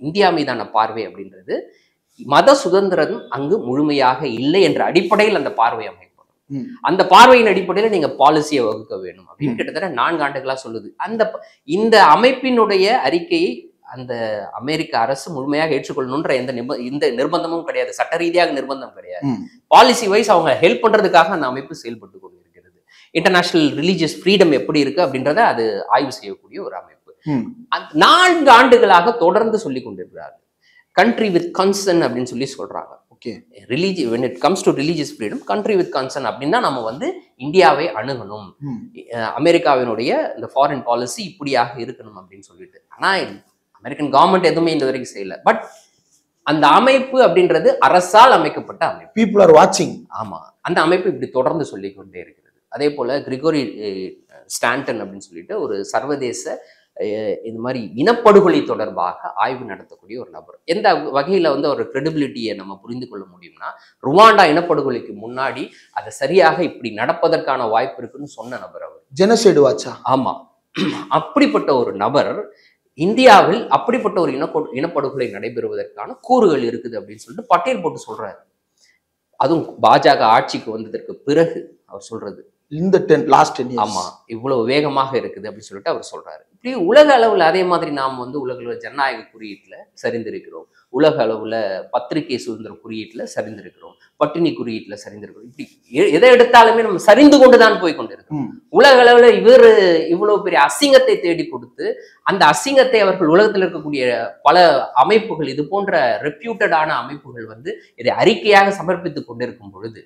இந்தியா மீதான பார்வை அப்படின்றது மத சுதந்திரம் அங்கு முழுமையாக இல்லை என்ற அடிப்படையில் அந்த பார்வை அமைப்படும். அந்த பார்வையின் அடிப்படையில் நீங்க பாலிசியை வகுக்க வேணும் அப்படின்னு கிட்டத்தட்ட 4 ஆண்டுகளா சொல்லுது. இந்த அமைப்பினுடைய அறிக்கையை அந்த அமெரிக்க அரசு முழுமையாக ஏற்றுக்கொள்ளணுன்ற இந்த நிர்பந்தமும் கிடையாது, சட்ட ரீதியாக நிர்பந்தம் கிடையாது. பாலிசி வைஸ் அவங்க ஹெல்ப் பண்றதுக்காக அந்த அமைப்பு செயல்பட்டு கொண்டிருக்கிறது. இன்டர்நேஷனல் ரிலீஜியஸ் ஃப்ரீடம் எப்படி இருக்கு அப்படின்றத அது ஆய்வு செய்யக்கூடிய ஒரு அமைப்பு. 4 ஆண்டுகளாக தொடர்ந்து சொல்லி கொண்டிருக்கிறார்கள். கண்ட்ரி வித் கன்சர்ன் அப்படின்னு சொல்லி சொல்றாங்க. Okay, when it comes to religious freedom, country with concern அப்படின்னா நம்ம வந்து இந்தியாவை அணுகணும், அமெரிக்காவினுடைய இந்த ஃபாரின் பாலிசி இப்படியாக இருக்கணும் அப்படின்னு சொல்லிட்டு. ஆனா அமெரிக்கன் கவர்மெண்ட் எதுவுமே இந்த வரைக்கும் செய்யல. பட் அந்த அமைப்பு அப்படின்றது அரசால் அமைக்கப்பட்ட அமைப்பு.
பீப்புள் ஆர் வாட்சிங்.
ஆமா, அந்த அமைப்பு இப்படி தொடர்ந்து சொல்லிக் கொண்டே இருக்கிறது. அதே போல கிரிகோரி ஸ்டாண்டன் அப்படின்னு சொல்லிட்டு ஒரு சர்வதேச இந்த மாதிரி இனப்படுகொலை தொடர்பாக ஆய்வு நடத்தக்கூடிய ஒரு நபர். எந்த வகையில வந்து ஒரு கிரெடிபிலிட்டியை நம்ம புரிந்து கொள்ள முடியும்னா, ருவாண்டா இனப்படுகொலைக்கு முன்னாடி அதை சரியாக இப்படி நடப்பதற்கான வாய்ப்பு இருக்குன்னு சொன்ன நபர் அவர்.
ஜெனசைடு வாட்சா.
ஆமா, அப்படிப்பட்ட ஒரு நபர் இந்தியாவில் அப்படிப்பட்ட ஒரு இனப்படுகொலை நடைபெறுவதற்கான கூறுகள் இருக்குது அப்படின்னு சொல்லிட்டு பட்டியல் போட்டு சொல்றாரு. அதுவும் பாஜக ஆட்சிக்கு வந்ததற்கு பிறகு அவர் சொல்றது.
இந்த லாஸ்ட் 10 years.
ஆமா, இவ்வளவு வேகமாக இருக்குது அப்படின்னு சொல்லிட்டு அவர் சொல்றாரு. இப்படி உலக அளவுல அதே மாதிரி நாம் வந்து உலக அளவுல ஜனநாயக குறியீட்டுல சரிந்திருக்கிறோம், உலக அளவுல பத்திரிகை சுதந்திர குறியீட்டுல சரிந்திருக்கிறோம், பட்டினி குறியீட்டுல சரிந்திருக்கிறோம். இப்படி எதை எடுத்தாலுமே நம்ம சரிந்து கொண்டுதான் போய் கொண்டிருக்கோம். உலக அளவுல இவ்வளவு பெரிய அசிங்கத்தை தேடி கொடுத்து அந்த அசிங்கத்தை அவர்கள் உலகத்தில் இருக்கக்கூடிய பல அமைப்புகள், இது போன்ற ரெப்யூட்டடான அமைப்புகள் வந்து இதை அறிக்கையாக சமர்ப்பித்துக் கொண்டிருக்கும் பொழுது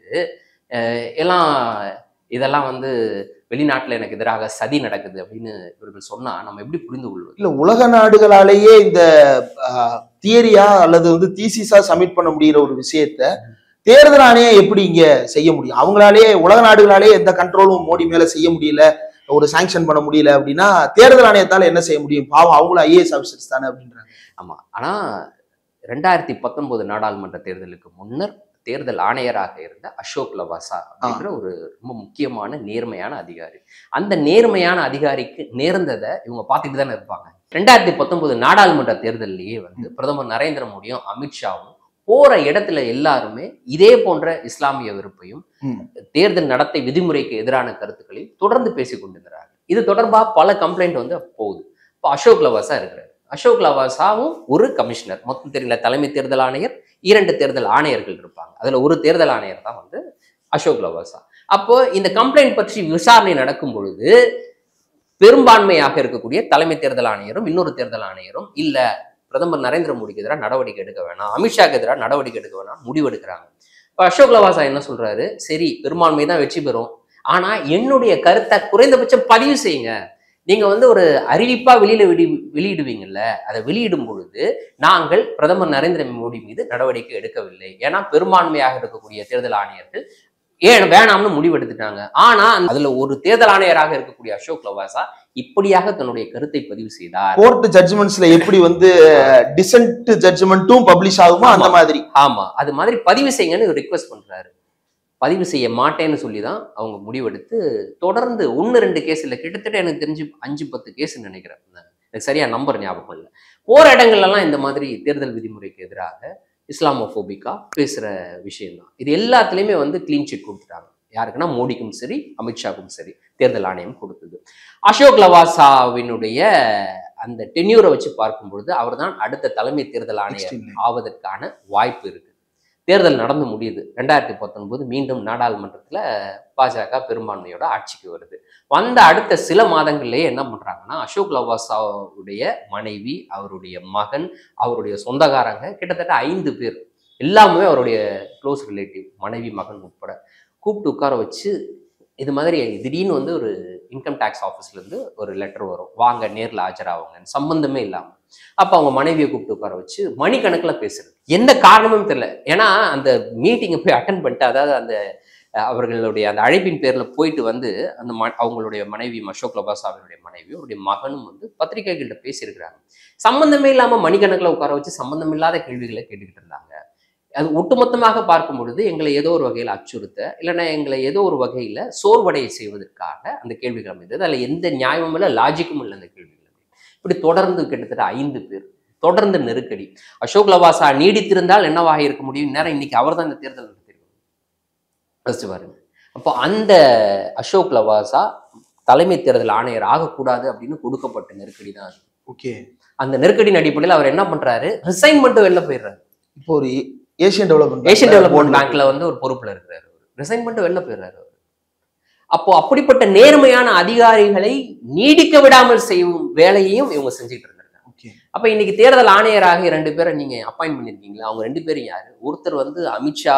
இதெல்லாம் வந்து வெளிநாட்டுல எனக்கு எதிராக சதி நடக்குது அப்படின்னு இவர்கள் சொன்னா நம்ம எப்படி புரிந்து கொள்வது?
இல்ல, உலக நாடுகளாலேயே இந்த தியரியா அல்லது வந்து தீசிஸா சப்மிட் பண்ண முடிகிற ஒரு விஷயத்த தேர்தல் ஆணையம் எப்படி இங்க செய்ய முடியும்? அவங்களாலே, உலக நாடுகளாலே எந்த கண்ட்ரோலும் மோடி மேல செய்ய முடியல, ஒரு சாங்ஷன் பண்ண முடியல அப்படின்னா தேர்தல் ஆணையத்தால என்ன செய்ய முடியும்? பாவம், அவங்களும் ஐஏஎஸ் ஆஃபீஸர்ஸ் தானே அப்படின்றாங்க.
ஆமா, ஆனா 2019 நாடாளுமன்ற தேர்தலுக்கு முன்னர் தேர்தல் ஆணையராக இருந்த அசோக் லவாசா அப்படிங்கிற ஒரு ரொம்ப முக்கியமான நேர்மையான அதிகாரி. அந்த நேர்மையான அதிகாரிக்கு நேர்ந்ததை இவங்க பார்த்துட்டு தானே இருப்பாங்க. 2019 நாடாளுமன்ற தேர்தலிலேயே வந்து பிரதமர் நரேந்திர மோடியும் அமித்ஷாவும் போற இடத்துல எல்லாருமே இதே போன்ற இஸ்லாமிய வெறுப்பையும் தேர்தல் நடத்தை விதிமுறைக்கு எதிரான கருத்துக்களையும் தொடர்ந்து பேசி கொண்டிருக்கிறாங்க. இது தொடர்பாக பல கம்ப்ளைண்ட் வந்து போகுது. இப்போ அசோக் லவாசா இருக்கிறார். அசோக் லவாசாவும் ஒரு கமிஷனர், மொத்தம் தெரியல, தலைமை தேர்தல் ஆணையர், 2 தேர்தல் ஆணையர்கள் இருப்பாங்க. அதுல ஒரு தேர்தல் ஆணையர் தான் வந்து அசோக் லவாசா. அப்போ இந்த கம்ப்ளைண்ட் பற்றி விசாரணை நடக்கும் பொழுது பெரும்பான்மையாக இருக்கக்கூடிய தலைமை தேர்தல் ஆணையரும் இன்னொரு தேர்தல் ஆணையரும் இல்ல, பிரதமர் நரேந்திர மோடிக்கு எதிராக நடவடிக்கை எடுக்க வேணாம், அமித்ஷாக்கு எதிராக நடவடிக்கை எடுக்க வேணாம் முடிவெடுக்கிறாங்க. இப்போ அசோக் லவாசா என்ன சொல்றாரு, சரி பெரும்பான்மை தான் வெற்றி பெறும், ஆனா என்னுடைய கருத்தை குறைந்தபட்சம் பதிவு செய்யுங்க. நீங்க வந்து ஒரு அறிவிப்பா வெளியிடுவீங்கல்ல, அதை வெளியிடும் பொழுது நாங்கள் பிரதமர் நரேந்திர மோடி மீது நடவடிக்கை எடுக்கவில்லை, ஏன்னா பெரும்பான்மையாக இருக்கக்கூடிய தேர்தல் ஆணையர்கள் வேணாம்னு முடிவெடுத்துட்டாங்க. ஆனா அதுல ஒரு தேர்தல் ஆணையராக இருக்கக்கூடிய அசோக் லவாசா இப்படியாக தன்னுடைய கருத்தை பதிவு செய்தார்.
கோர்ட் ஜட்ஜ்மெண்ட்ஸ்ல எப்படி வந்து டிசென்ட் ஜட்ஜ்மெண்ட்டும் பப்ளிஷ் ஆகுமோ அந்த மாதிரி.
ஆமா, அது மாதிரி பதிவு செய்யுங்கன்னு ரிக்வெஸ்ட் பண்றாரு. பதிவு செய்ய மாட்டேன்னு சொல்லி தான் அவங்க முடிவெடுத்து தொடர்ந்து 1-2 கேஸ் இல்லை, கிட்டத்தட்ட எனக்கு தெரிஞ்சு 5-10 கேஸ்ன்னு நினைக்கிறேன். எனக்கு சரியா நம்பர் ஞாபகம் இல்லை. போற இடங்கள்லாம் இந்த மாதிரி தேர்தல் விதிமுறைக்கு எதிராக இஸ்லாமோபோபிக்கா பேசுற விஷயம் தான். இது எல்லாத்துலேயுமே வந்து கிளீன் சிட் கொடுத்துட்டாங்க. யாருக்குன்னா மோடிக்கும் சரி, அமித்ஷாவுக்கும் சரி தேர்தல் ஆணையம் கொடுத்தது. அசோக் லவாசாவினுடைய அந்த டென்யூரை வச்சு பார்க்கும்பொழுது அவர் தான் அடுத்த தலைமை தேர்தல் ஆணையர் ஆவதற்கான வாய்ப்பு இருக்கு. தேர்தல் நடந்து முடியுது. 2019 மீண்டும் நாடாளுமன்றத்தில் பாஜக பெரும்பான்மையோட ஆட்சிக்கு வருது. வந்த அடுத்த சில மாதங்கள்லேயே என்ன பண்றாங்கன்னா, அசோக் லவாசாவுடைய மனைவி, அவருடைய மகன், அவருடைய சொந்தக்காரங்க கிட்டத்தட்ட 5 பேர் எல்லாமே அவருடைய க்ளோஸ் ரிலேட்டிவ், மனைவி மகன் உட்பட கூப்பிட்டு உட்கார வச்சு இது மாதிரி திடீர்னு வந்து ஒரு இன்கம் டேக்ஸ் ஆஃபீஸ்லேருந்து ஒரு லெட்டர் வரும், வாங்க நேரில் ஆஜராகுங்கன்னு, சம்பந்தமே இல்லாமல். அப்போ அவங்க மனைவியை கூப்பிட்டு உட்கார வச்சு மணிக்கணக்கில் பேசுறது, எந்த காரணமும் தெரியல. ஏன்னா அந்த மீட்டிங்கை போய் அட்டன் பண்ணிட்டு, அதாவது அந்த அவர்களுடைய அந்த அழைப்பின் பேரில் போயிட்டு வந்து அந்த அவங்களுடைய மனைவி, அசோக் லவாசாவினுடைய மனைவி, அவருடைய மகனும் வந்து பத்திரிகைகள்கிட்ட பேசியிருக்கிறாங்க. சம்பந்தமே இல்லாமல் மணிக்கணக்கில் உட்கார வச்சு சம்பந்தம் இல்லாத கேள்விகளை கேட்டுக்கிட்டு இருந்தாங்க. அது ஒட்டுமொத்தமாக பார்க்கும் பொழுது எங்களை ஏதோ ஒரு வகையில் அச்சுறுத்த, இல்லைன்னா எங்களை ஏதோ ஒரு வகையில் சோர்வடைய செய்வதற்காக அந்த கேள்விகள் அமைந்தது. அதில் எந்த நியாயமும் இல்லை, லாஜிக்கும் இல்லை அந்த கேள்விகள். இப்படி தொடர்ந்து கிட்டத்தட்ட 5 பேர் தொடர்ந்து நெருக்கடி. அசோக் லவாசா நீடித்திருந்தால் என்னவாக இருக்க முடியும்? நேரம் இன்னைக்கு அவர் தான் இந்த தேர்தல் நடத்திருக்கணும் பாருங்க. அப்போ அந்த அசோக் லவாசா தலைமை தேர்தல் ஆணையர் ஆகக்கூடாது அப்படின்னு கொடுக்கப்பட்ட நெருக்கடி தான் அது.
ஓகே,
அந்த நெருக்கடியின் அடிப்படையில் அவர் என்ன பண்றாரு, ரிசைன் பண்ணிட்டு வெளில போயிடுறாரு.
இப்போ ஒரு ஏசியன் டெவலப்மெண்ட்
பேங்க்ல வந்து ஒரு பொறுப்புல இருக்கிறாரு, ரிசைன் பண்ணிட்டு வெளில போயிடுறாரு. அப்போ அப்படிப்பட்ட நேர்மையான அதிகாரிகளை நீடிக்க விடாமல் செய்யும் வேலையையும் இவங்க செஞ்சுட்டு இருந்தாங்க. அப்ப இன்னைக்கு தேர்தல் ஆணையராக 2 பேரை நீங்க அப்பாயிண்ட் பண்ணிருக்கீங்களா? அவங்க 2 பேரும் யாரு? ஒருத்தர் வந்து அமித்ஷா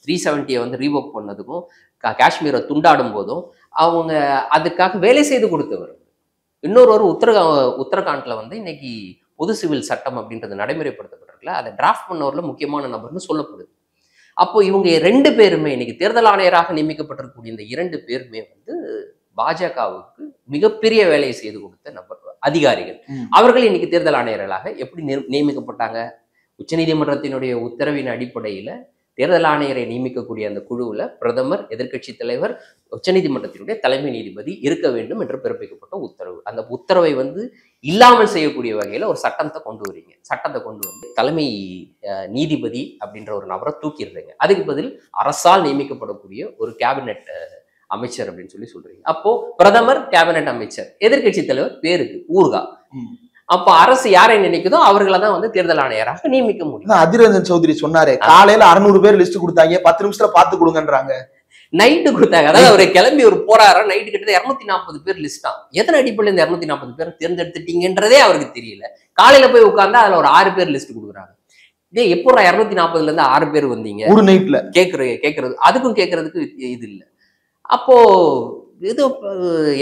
370 வந்து ரீவோக் பண்ணதுக்கும் காஷ்மீரை துண்டாடும் போதும் அவங்க அதுக்காக வேலை செய்து கொடுத்தவர். இன்னொரு உத்தரகாண்ட்ல வந்து இன்னைக்கு பொது சிவில் சட்டம் அப்படின்றது நடைமுறைப்படுத்தப்பட்டிருக்கல, அதை டிராஃப்ட் பண்ணவர்ல முக்கியமான நபர்னு சொல்லப்படுது. அப்போ இவங்க 2 பேருமே இன்னைக்கு தேர்தல் ஆணையராக நியமிக்கப்பட்டிருக்கக்கூடிய இந்த 2 பேருமே வந்து பாஜகவுக்கு மிகப்பெரிய வேலையை செய்து கொடுத்த நபர், அதிகாரிகள். அவர்கள் இன்னைக்கு தேர்தல் ஆணையர்களாக எப்படி நியமிக்கப்பட்டாங்க? உச்சநீதிமன்றத்தினுடைய உத்தரவின் அடிப்படையில தேர்தல் ஆணையரை நியமிக்கக்கூடிய அந்த குழுவில் பிரதமர், எதிர்க்கட்சி தலைவர், உச்சநீதிமன்றத்தினுடைய தலைமை நீதிபதி இருக்க வேண்டும் என்று பிறப்பிக்கப்பட்ட உத்தரவு. அந்த உத்தரவை வந்து இல்லாமல் செய்யக்கூடிய வகையில் ஒரு சட்டத்தை கொண்டு வரீங்க. சட்டத்தை கொண்டு வந்து தலைமை நீதிபதி அப்படின்ற ஒரு நபரை தூக்கிடுறீங்க. அதுக்கு பதில் அரசால் நியமிக்கப்படக்கூடிய ஒரு கேபினெட் அமைச்சர் அப்படின்னு சொல்றீங்க. அப்போ பிரதமர், கேபினெட் அமைச்சர், எதிர்க்கட்சி தலைவர் பேருக்கு ஊர்கா. அப்ப அரசு யாரை நினைக்குதோ அவர்களை தான் வந்து தேர்தல் ஆணையராக நியமிக்க முடியும்.
அதிர் ரஞ்சன் சௌத்ரி சொன்னாரு, காலையில 600 பேர் லிஸ்ட் கொடுத்தாங்க, 10 நிமிஷத்துல பார்த்து கொடுங்கன்றாங்க.
நைட்டு கொடுத்தாங்க. அதாவது அவரை கிளம்பி ஒரு போறாரா, நைட்டு கிட்ட 240 பேர் லிஸ்ட் தான். எத்தனை அடிப்படையில் இந்த 240 பேர் தேர்ந்தெடுத்துட்டீங்கன்றதே அவருக்கு தெரியல. காலையில போய் உட்கார்ந்தா அதுல ஒரு 6 பேர் லிஸ்ட் கொடுக்குறாங்க. இதே எப்போ 240ல இருந்து 6 பேர் வந்தீங்க
ஒரு நைட்ல
கேட்கறது, அதுக்கும் கேட்கறதுக்கு இது இல்லை. அப்போ இது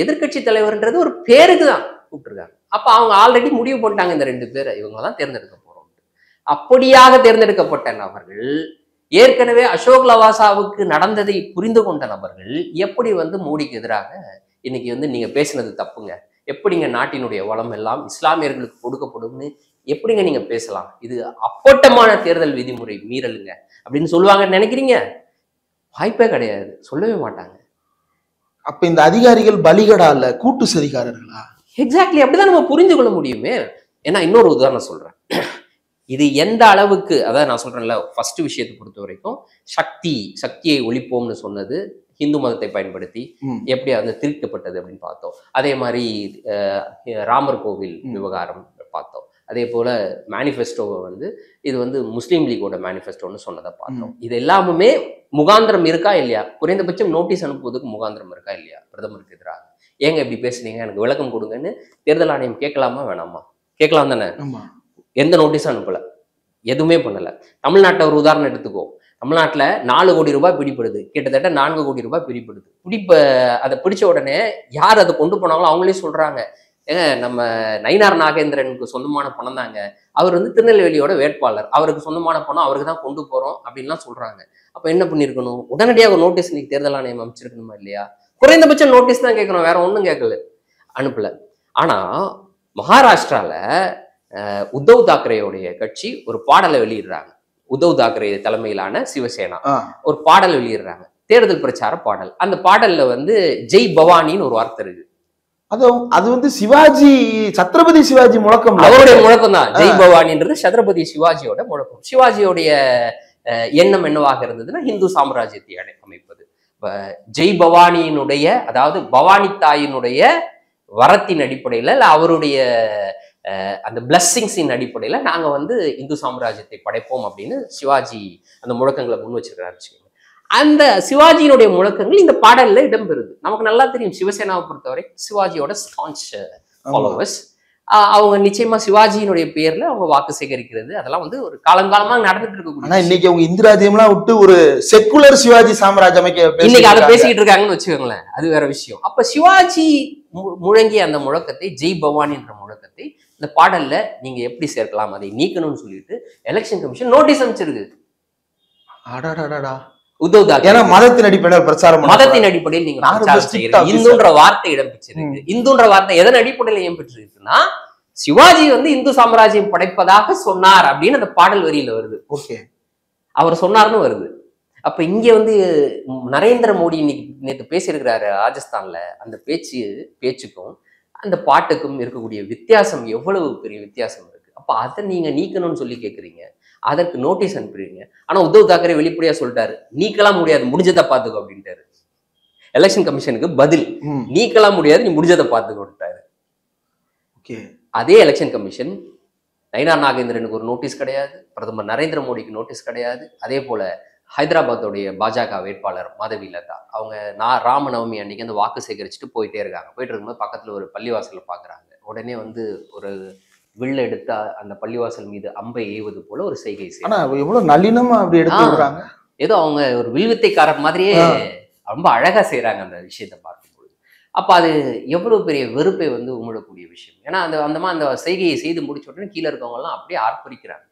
எதிர்கட்சி தலைவர்ன்றது ஒரு பேருக்கு தான் கூப்பிட்டுருக்காங்க. அப்ப அவங்க ஆல்ரெடி முடிவு பண்ணிட்டாங்க, இந்த 2 பேரை இவங்க தான் தேர்ந்தெடுக்க போறோம். அப்படியாக தேர்ந்தெடுக்கப்பட்ட நபர்கள், ஏற்கனவே அசோக் லவாசாவுக்கு நடந்ததை புரிந்து கொண்ட நபர்கள் எப்படி வந்து மோடிக்கு எதிராக இன்னைக்கு வந்து நீங்க பேசினது தப்புங்க, எப்படிங்க நாட்டினுடைய வளம் எல்லாம் இஸ்லாமியர்களுக்கு கொடுக்கப்படும்னு எப்படிங்க நீங்க பேசலாம், இது அப்பட்டமான தேர்தல் விதிமுறை மீறலுங்க அப்படின்னு சொல்லுவாங்கன்னு நினைக்கிறீங்க? வாய்ப்பே கிடையாது, சொல்லவே மாட்டாங்க.
அப்ப இந்த அதிகாரிகள் பலிகடா இல்ல, கூட்டு சதிகாரர்களா?
எக்ஸாக்ட்லி, அப்படிதான் நம்ம புரிந்து கொள்ள முடியுமே. ஏன்னா இன்னொரு உதாரணம் சொல்றேன். இது எந்த அளவுக்கு, அதாவது நான் சொல்றேன்ல, ஃபர்ஸ்ட் விஷயத்தை பொறுத்த வரைக்கும் சக்தியை ஒழிப்போம்னு சொன்னது ஹிந்து மதத்தை பயன்படுத்தி எப்படி வந்து திரிக்கப்பட்டது அப்படின்னு பார்த்தோம். அதே மாதிரி ராமர் கோவில் விவகாரம் பார்த்தோம். அதே போல மேனிஃபெஸ்டோவை வந்து இது வந்து முஸ்லீம் லீகோட மேனிஃபெஸ்டோன்னு சொன்னதை பார்த்தோம். இது எல்லாமே முகாந்திரம் இருக்கா இல்லையா? குறைந்தபட்சம் நோட்டீஸ் அனுப்புவதற்கு முகாந்திரம் இருக்கா இல்லையா? பிரதமருக்கு எதிராக ஏங்க இப்படி பேசுனீங்க, எனக்கு விளக்கம் கொடுங்கன்னு தேர்தல் ஆணையம் கேட்கலாமா வேணாமா? கேட்கலாம் தானே. எந்த நோட்டீஸும் அனுப்பல, எதுவுமே பண்ணல. தமிழ்நாட்டை ஒரு உதாரணம் எடுத்துக்கோ. தமிழ்நாட்டில் 4 கோடி ரூபாய் பிடிப்படுது, கிட்டத்தட்ட 4 கோடி ரூபாய் பிடிப்படுது. அதை பிடிச்ச உடனே யார் அதை கொண்டு போனாங்களோ அவங்களே சொல்றாங்க, ஏங்க நம்ம நயினார் நாகேந்திரனுக்கு சொந்தமான பணம் தாங்க, அவர் வந்து திருநெல்வேலியோட வேட்பாளர், அவருக்கு சொந்தமான பணம் அவருக்கு தான் கொண்டு போறோம் அப்படின்லாம் சொல்றாங்க. அப்ப என்ன பண்ணிருக்கணும்? உடனடியாக ஒரு நோட்டீஸ் இன்னைக்கு தேர்தல் ஆணையம் அமைச்சிருக்கணுமா இல்லையா? குறைந்தபட்சம் நோட்டீஸ் தான் கேட்கணும், வேற ஒன்றும் கேட்கல, அனுப்பல. ஆனா மகாராஷ்டிரால உத்தவ் தாக்கரேயோடைய கட்சி ஒரு பாடலை வெளியிடுறாங்க. உத்தவ் தாக்கரே தலைமையிலான சிவசேனா ஒரு பாடல் வெளியிடுறாங்க, தேர்தல் பிரச்சார பாடல். அந்த பாடல்ல வந்து ஜெய் பவானின்னு ஒரு வார்த்தை இருக்கு.
அது வந்து சிவாஜி, சத்ரபதி சிவாஜி முழக்கம்,
அவருடைய முழக்கம் தான். ஜெய் பவானின்றது சத்ரபதி சிவாஜியோட முழக்கம். சிவாஜியோடைய எண்ணம் என்னவாக இருந்ததுன்னா இந்து சாம்ராஜ்யத்தை அமைப்பது. ஜெய் பவானியினுடைய, அதாவது பவானி தாயினுடைய வரத்தின் அடிப்படையில, இல்ல அவருடைய அந்த பிளஸ்ஸிங்ஸின் அடிப்படையில நாங்க வந்து இந்து சாம்ராஜ்யத்தை படைப்போம் அப்படின்னு சிவாஜி அந்த முழக்கங்களை முன் வச்சிருக்கிறாரு. அந்த சிவாஜியினுடைய முழக்கங்கள் இந்த பாடல்ல இடம்பெறுது. நமக்கு நல்லா தெரியும் சிவசேனாவை பொறுத்தவரை சிவாஜியோட ஸ்டான்ச் ஃபாலோவர்ஸ். அவங்க நிச்சயமா சிவாஜியினுடைய பேர்ல அவங்க வாக்கு சேகரிக்கிறது அதெல்லாம் வந்து ஒரு காலங்காலமா நடந்துட்டு இருக்கு.
இன்னைக்கு அவங்க இந்து ராஜ்யம்லாம் விட்டு ஒரு செக்குலர் சிவாஜி சாம்ராஜ்யம்
இன்னைக்கு அதை பேசிக்கிட்டு இருக்காங்கன்னு வச்சுக்கோங்களேன், அது வேற விஷயம். அப்ப சிவாஜி முழங்கிய அந்த முழக்கத்தை, ஜெய் பவானி என்ற முழக்கத்தை இந்த பாடல்ல நீங்க எப்படி சேர்க்கலாம், அதை நீக்கணும்னு சொல்லிட்டு எலெக்ஷன் கமிஷன் நோட்டீஸ் அனுப்பிச்சிருக்கு. உத்தவ் தாக்கரே
மதத்தின் அடிப்படையில் பிரச்சாரம்,
மதத்தின் அடிப்படையில் நீங்க பிரச்சாரம் செய்யறீங்க. இந்துன்ற வார்த்தை இடம் பெற்றிருக்கு. இந்துன்ற வார்த்தை எதன் அடிப்படையில் இடம் பெற்றிருக்குன்னா சிவாஜி வந்து இந்து சாம்ராஜ்யம் படைப்பதாக சொன்னார் அப்படின்னு அந்த பாடல் வரியில வருது.
ஓகே,
அவர் சொன்னார்னு வருது. அப்ப இங்க வந்து நரேந்திர மோடி இன்னைக்கு நேற்று பேசியிருக்கிறாரு ராஜஸ்தான்ல, அந்த பேச்சுக்கும் அந்த பாட்டுக்கும் இருக்கக்கூடிய வித்தியாசம் எவ்வளவு பெரிய வித்தியாசம் இருக்கு. அப்ப அதை நீங்க நீக்கணும்னு சொல்லி கேட்குறீங்க, அதற்கு நோட்டீஸ் அனுப்புறீங்க. ஆனா உத்தவ் தாக்கரே வெளிப்படையா சொல்லிட்டாரு, நீக்கலாம் முடியாது, முடிஞ்சதை பார்த்துக்கோ அப்படின்ட்டாரு. எலெக்ஷன் கமிஷனுக்கு பதில், நீக்கலாம் முடியாது, நீ முடிஞ்சதை பார்த்துக்கோட்டாரு. அதே எலெக்ஷன் கமிஷன் நயினார் நாகேந்திரனுக்கு ஒரு நோட்டீஸ் கிடையாது, பிரதமர் நரேந்திர மோடிக்கு நோட்டீஸ் கிடையாது. அதே போல ஹைதராபாத்தோடைய பாஜக வேட்பாளர் மாதவி லதா அவங்க ராமநவமி அன்னைக்கு அந்த வாக்கு சேகரிச்சுட்டு போயிட்டே இருக்காங்க. போயிட்டு இருக்கும்போது பக்கத்துல ஒரு பள்ளிவாசல பாக்குறாங்க. உடனே வந்து ஒரு வில்ல எடுத்தா அந்த பள்ளிவாசல் மீது அம்பை எய்வது போல ஒரு செய்கை
எவ்வளவு நளினமா அப்படி எடுத்துறாங்க.
ஏதோ அவங்க ஒரு வில்வித்தைக்காரர் மாதிரியே ரொம்ப அழகா செய்யறாங்க அந்த விஷயத்தை பார்க்கும்போது. அப்ப அது எவ்வளவு பெரிய வெறுப்பை வந்து உமிழக்கூடிய விஷயம். ஏன்னா அந்த செய்கையை செய்து முடிச்ச உடனே கீழே இருக்கவங்க எல்லாம் அப்படியே ஆர்ப்பரிக்கிறாங்க.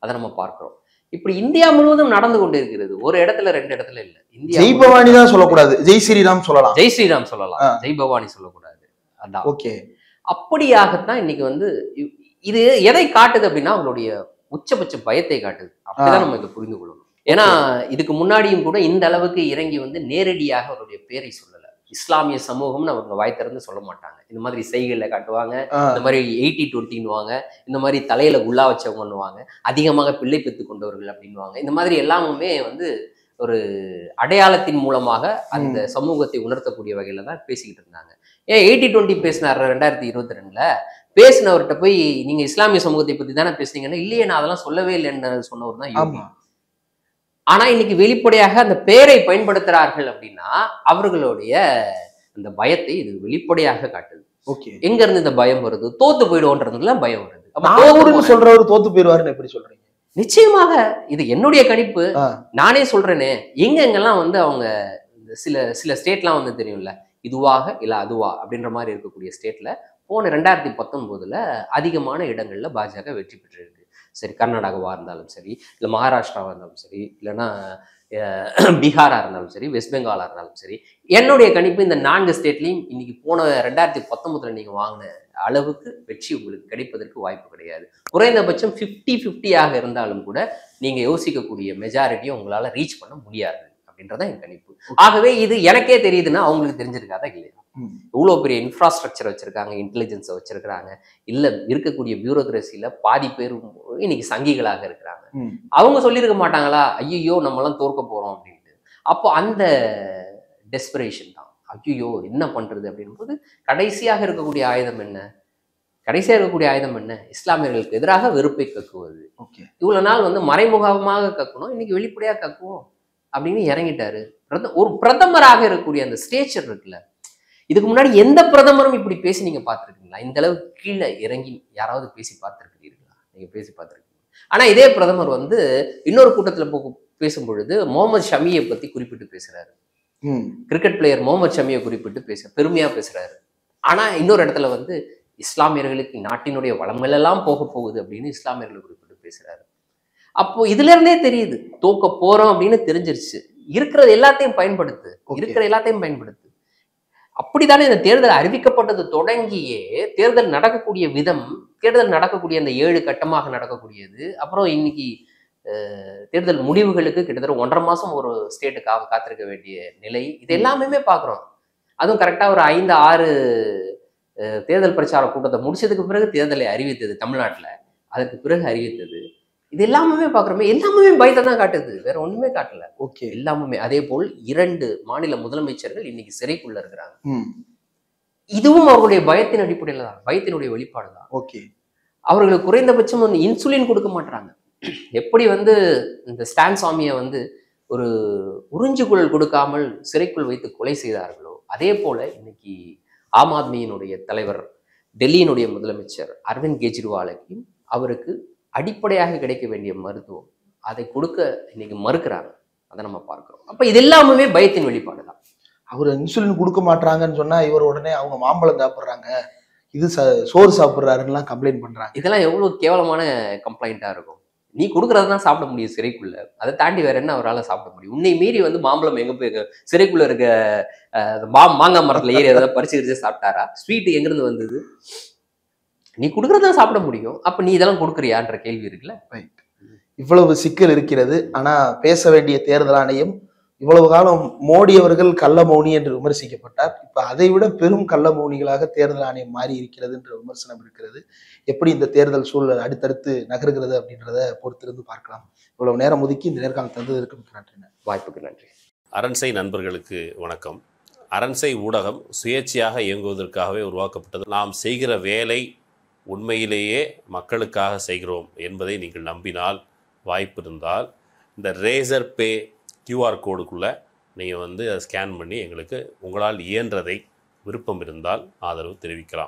அதை நம்ம பார்க்கிறோம். இப்படி இந்தியா முழுவதும் நடந்து கொண்டு இருக்கிறது. ஒரு இடத்துல ரெண்டு இடத்துல இல்ல. இந்தியா
ஜெய் பவானி தான் சொல்லக்கூடாது, ஜெய் ஸ்ரீராம் சொல்லலாம்.
ஜெய் ஸ்ரீராம் சொல்லலாம், ஜெய் பவானி சொல்லக்கூடாது. அதான்.
ஓகே.
அப்படியாகத்தான் இன்னைக்கு வந்து இது எதை காட்டுது அப்படின்னா அவங்களுடைய உச்சபட்ச பயத்தை காட்டுது. அப்படிதான் நம்ம இதை புரிந்து கொள்ளணும். ஏன்னா இதுக்கு முன்னாடியும் கூட இந்த அளவுக்கு இறங்கி வந்து நேரடியாக அவருடைய பேரை சொல்லல. இஸ்லாமிய சமூகம்னு அவங்க வாய் திறந்து சொல்ல மாட்டாங்க. இந்த மாதிரி செய்கையில காட்டுவாங்க, இந்த மாதிரி 80-20ன்னுவாங்க, இந்த மாதிரி தலையில குல்லா வச்சவங்கன்னுவாங்க, அதிகமாக பிள்ளை பெற்று கொண்டவர்கள் அப்படின்னுவாங்க. இந்த மாதிரி எல்லாமுமே வந்து ஒரு அடையாளத்தின் மூலமாக அந்த சமூகத்தை உணர்த்தக்கூடிய வகையில தான் பேசிக்கிட்டு இருந்தாங்க. ஏன் 80-20 பேசினார் 2022ல பேசினவர்கிட்ட போய் நீங்க இஸ்லாமிய சமூகத்தை பத்தி தானே பேசுனீங்கன்னா, இல்லையே நான் அதெல்லாம் சொல்லவே இல்லைன்னு சொன்னவர் தான் யோகி. ஆனா இன்னைக்கு வெளிப்படையாக அந்த பெயரை பயன்படுத்துறார்கள் அப்படின்னா அவர்களுடைய அந்த பயத்தை இது வெளிப்படையாக காட்டுது. எங்க இருந்து இந்த பயம் வருது? தோத்து போயிடுவோன்றதுல பயம் வருது.
சொல்றவர் தோத்து போயிடுவாருன்னு எப்படி சொல்றீங்க?
நிச்சயமாக இது என்னுடைய கணிப்பு. நானே சொல்றேனே, எங்கெல்லாம் வந்து அவங்க சில ஸ்டேட்லாம் வந்து தெரியும்ல, இதுவாக இல்ல அதுவா அப்படின்ற மாதிரி இருக்கக்கூடிய ஸ்டேட்ல போன 2019ல அதிகமான இடங்கள்ல பாஜக வெற்றி பெற்றிருக்கு. சரி, கர்நாடகாவா இருந்தாலும் சரி, இல்லை மகாராஷ்டிராவா இருந்தாலும் சரி, இல்லைன்னா பீகாரா இருந்தாலும் சரி, வெஸ்ட் பெங்காலா இருந்தாலும் சரி, என்னுடைய கணிப்பு இந்த 4 ஸ்டேட்லையும் இன்னைக்கு போன 2019ல நீங்க வாங்கின அளவுக்கு வெற்றி உங்களுக்கு கிடைப்பதற்கு வாய்ப்பு கிடையாது. குறைந்தபட்சம் 50-50 இருந்தாலும் கூட நீங்க யோசிக்கக்கூடிய மெஜாரிட்டியும் உங்களால ரீச் பண்ண முடியாது அப்படின்றதான் என் கணிப்பு. ஆகவே இது எனக்கே தெரியுதுன்னா அவங்களுக்கு தெரிஞ்சிருக்காதா இல்லையா? இவ்வளவு பெரிய இன்ஃப்ராஸ்ட்ரக்சர் வச்சிருக்காங்க, இன்டெலிஜென்ஸை வச்சிருக்கிறாங்க, இல்ல இருக்கக்கூடிய பியூரோக்ரஸில பாதி பேர் இன்னைக்கு சங்கிகளாக இருக்கிறாங்க. அவங்க சொல்லியிருக்க மாட்டாங்களா, ஐயோ நம்ம எல்லாம் தோற்க போறோம் அப்படின்ட்டு. அப்போ அந்த டெஸ்பரேஷன் தான், ஐயோ என்ன பண்றது அப்படின் போது கடைசியாக இருக்கக்கூடிய ஆயுதம் என்ன? இஸ்லாமியர்களுக்கு எதிராக வெறுப்பை கக்குவது. இவ்வளவு நாள் வந்து மறைமுகமாக கக்கணும், இன்னைக்கு வெளிப்படையா கக்குவோம் அப்படின்னு இறங்கிட்டாரு. ஒரு பிரதமராக இருக்கக்கூடிய அந்த ஸ்டேச்சர் இருக்குல்ல, இதுக்கு முன்னாடி எந்த பிரதமரும் இப்படி பேசி நீங்க பார்த்துருக்கீங்களா? இந்த அளவுக்கு கீழே இறங்கி யாராவது பேசி பார்த்துருக்கிறீர்களா? நீங்க பேசி பார்த்துருக்கீங்க. ஆனா இதே பிரதமர் வந்து இன்னொரு கூட்டத்துல பேசும் பொழுது முகமது ஷமியை பத்தி குறிப்பிட்டு பேசுறாரு. கிரிக்கெட் பிளேயர் முகமது ஷமியை குறிப்பிட்டு பெருமையா பேசுறாரு. ஆனா இன்னொரு இடத்துல வந்து இஸ்லாமியர்களுக்கு நாட்டினுடைய வளங்களெல்லாம் போக போகுது அப்படின்னு இஸ்லாமியர்களை குறிப்பிட்டு பேசுறாரு. அப்போ இதுல இருந்தே தெரியுது தோக்க போறோம் அப்படின்னு தெரிஞ்சிருச்சு. இருக்கிறது எல்லாத்தையும் பயன்படுத்து. அப்படித்தானே இந்த தேர்தல் அறிவிக்கப்பட்டது தொடங்கியே தேர்தல் நடக்கக்கூடிய விதம், தேர்தல் நடக்கக்கூடிய அந்த 7 கட்டமாக நடக்கக்கூடியது, அப்புறம் இன்னைக்கு தேர்தல் முடிவுகளுக்கு கிட்டத்தட்ட 1.5 மாசம் ஒரு ஸ்டேட்டுக்காக காத்திருக்க வேண்டிய நிலை, இது எல்லாமே பார்க்குறோம். அதுவும் கரெக்டாக ஒரு 5-6 தேர்தல் பிரச்சார கூட்டத்தை முடிச்சதுக்கு பிறகு தேர்தலை அறிவித்தது தமிழ்நாட்டில், அதற்கு பிறகு அறிவித்தது. இது எல்லாமே பார்க்குறோமே, எல்லாமே பயத்தை தான் காட்டுது, வேற ஒண்ணுமே காட்டல.
ஓகே.
எல்லாமே அதே போல் 2 மாநில முதலமைச்சர்கள் இன்னைக்கு சிறைக்குள்ள இருக்கிறாங்க. இதுவும் அவர்களுடைய பயத்தின் அடிப்படையில தான், பயத்தினுடைய வெளிப்பாடு தான்.
ஓகே.
அவர்களுக்கு குறைந்தபட்சம் வந்து இன்சுலின் கொடுக்க மாட்டாங்க. எப்படி வந்து இந்த ஸ்டான் சாமியை வந்து ஒரு உறிஞ்சுக்குழல் கொடுக்காமல் சிறைக்குள் வைத்து கொலை செய்தார்களோ, அதே போல இன்னைக்கு ஆம் ஆத்மியினுடைய தலைவர், டெல்லியினுடைய முதலமைச்சர் அரவிந்த் கெஜ்ரிவாலுக்கும் அவருக்கு அடிப்படையாக கிடைக்க வேண்டிய மருத்துவம் அதை கொடுக்க இன்னைக்கு மறுக்கிறாங்க. அதை நம்ம பார்க்கிறோம். அப்ப இது எல்லாமே பயத்தின் வெளிப்பாடு தான்.
அவர் இன்சுலின் கொடுக்க மாட்டாங்கன்னு சொன்னா இவர் உடனே அவங்க மாம்பழம் சாப்பிடுறாங்க, இது சோறு சாப்பிடுறாருன்னு கம்ப்ளைண்ட் பண்றாங்க.
இதெல்லாம் எவ்வளவு கேவலமான கம்ப்ளைண்டா இருக்கும். நீ கொடுக்கறதான் சாப்பிட முடியும் சிறைக்குள்ள, அதை தாண்டி வேற என்ன அவரால் சாப்பிட முடியும்? உன்னை மீறி வந்து மாம்பழம் எங்க போய் சிறைக்குள்ள இருக்க மாங்காய் மரத்துல ஏறி அதை பறிச்சு சாப்பிட்டாரா? ஸ்வீட் எங்கிருந்து வந்தது? நீ கொடுக்கறதான் சாப்பிட முடியும், அப்ப நீ இதெல்லாம் கொடுக்குறியான்ற கேள்வி இருக்குல்ல.
இவ்வளவு சிக்கல் இருக்கிறது. ஆனா பேச வேண்டிய தேர்தல் ஆணையம் இவ்வளவு காலம் மோடி அவர்கள் கள்ள மௌனி என்று விமர்சிக்கப்பட்டார். இப்ப அதை விட பெரும் கள்ள மௌனிகளாக தேர்தல் ஆணையம் மாறி இருக்கிறது என்ற விமர்சனம் இருக்கிறது. எப்படி இந்த தேர்தல் சூழல் அடுத்தடுத்து நகர்கிறது அப்படின்றத பொறுத்திருந்து பார்க்கலாம். இவ்வளவு நேரம் ஒதுக்கி இந்த நேர்காணல் தந்ததற்கு மிக்க நன்றி.
வாய்ப்புக்கு நன்றி.
அரண்சை நண்பர்களுக்கு வணக்கம். அரண்சை ஊடகம் சுயேட்சையாக இயங்குவதற்காகவே உருவாக்கப்பட்டது. நாம் செய்கிற வேலை உண்மையிலேயே மக்களுக்காக செய்கிறோம் என்பதை நீங்கள் நம்பினால், வாய்ப்பு இருந்தால் இந்த ரேசர் பே QR கோடுக்குள்ளே நீங்கள் வந்து அதை ஸ்கேன் பண்ணி எங்களுக்கு உங்களால் இயன்றதை விருப்பம் இருந்தால் ஆதரவு தெரிவிக்கலாம்.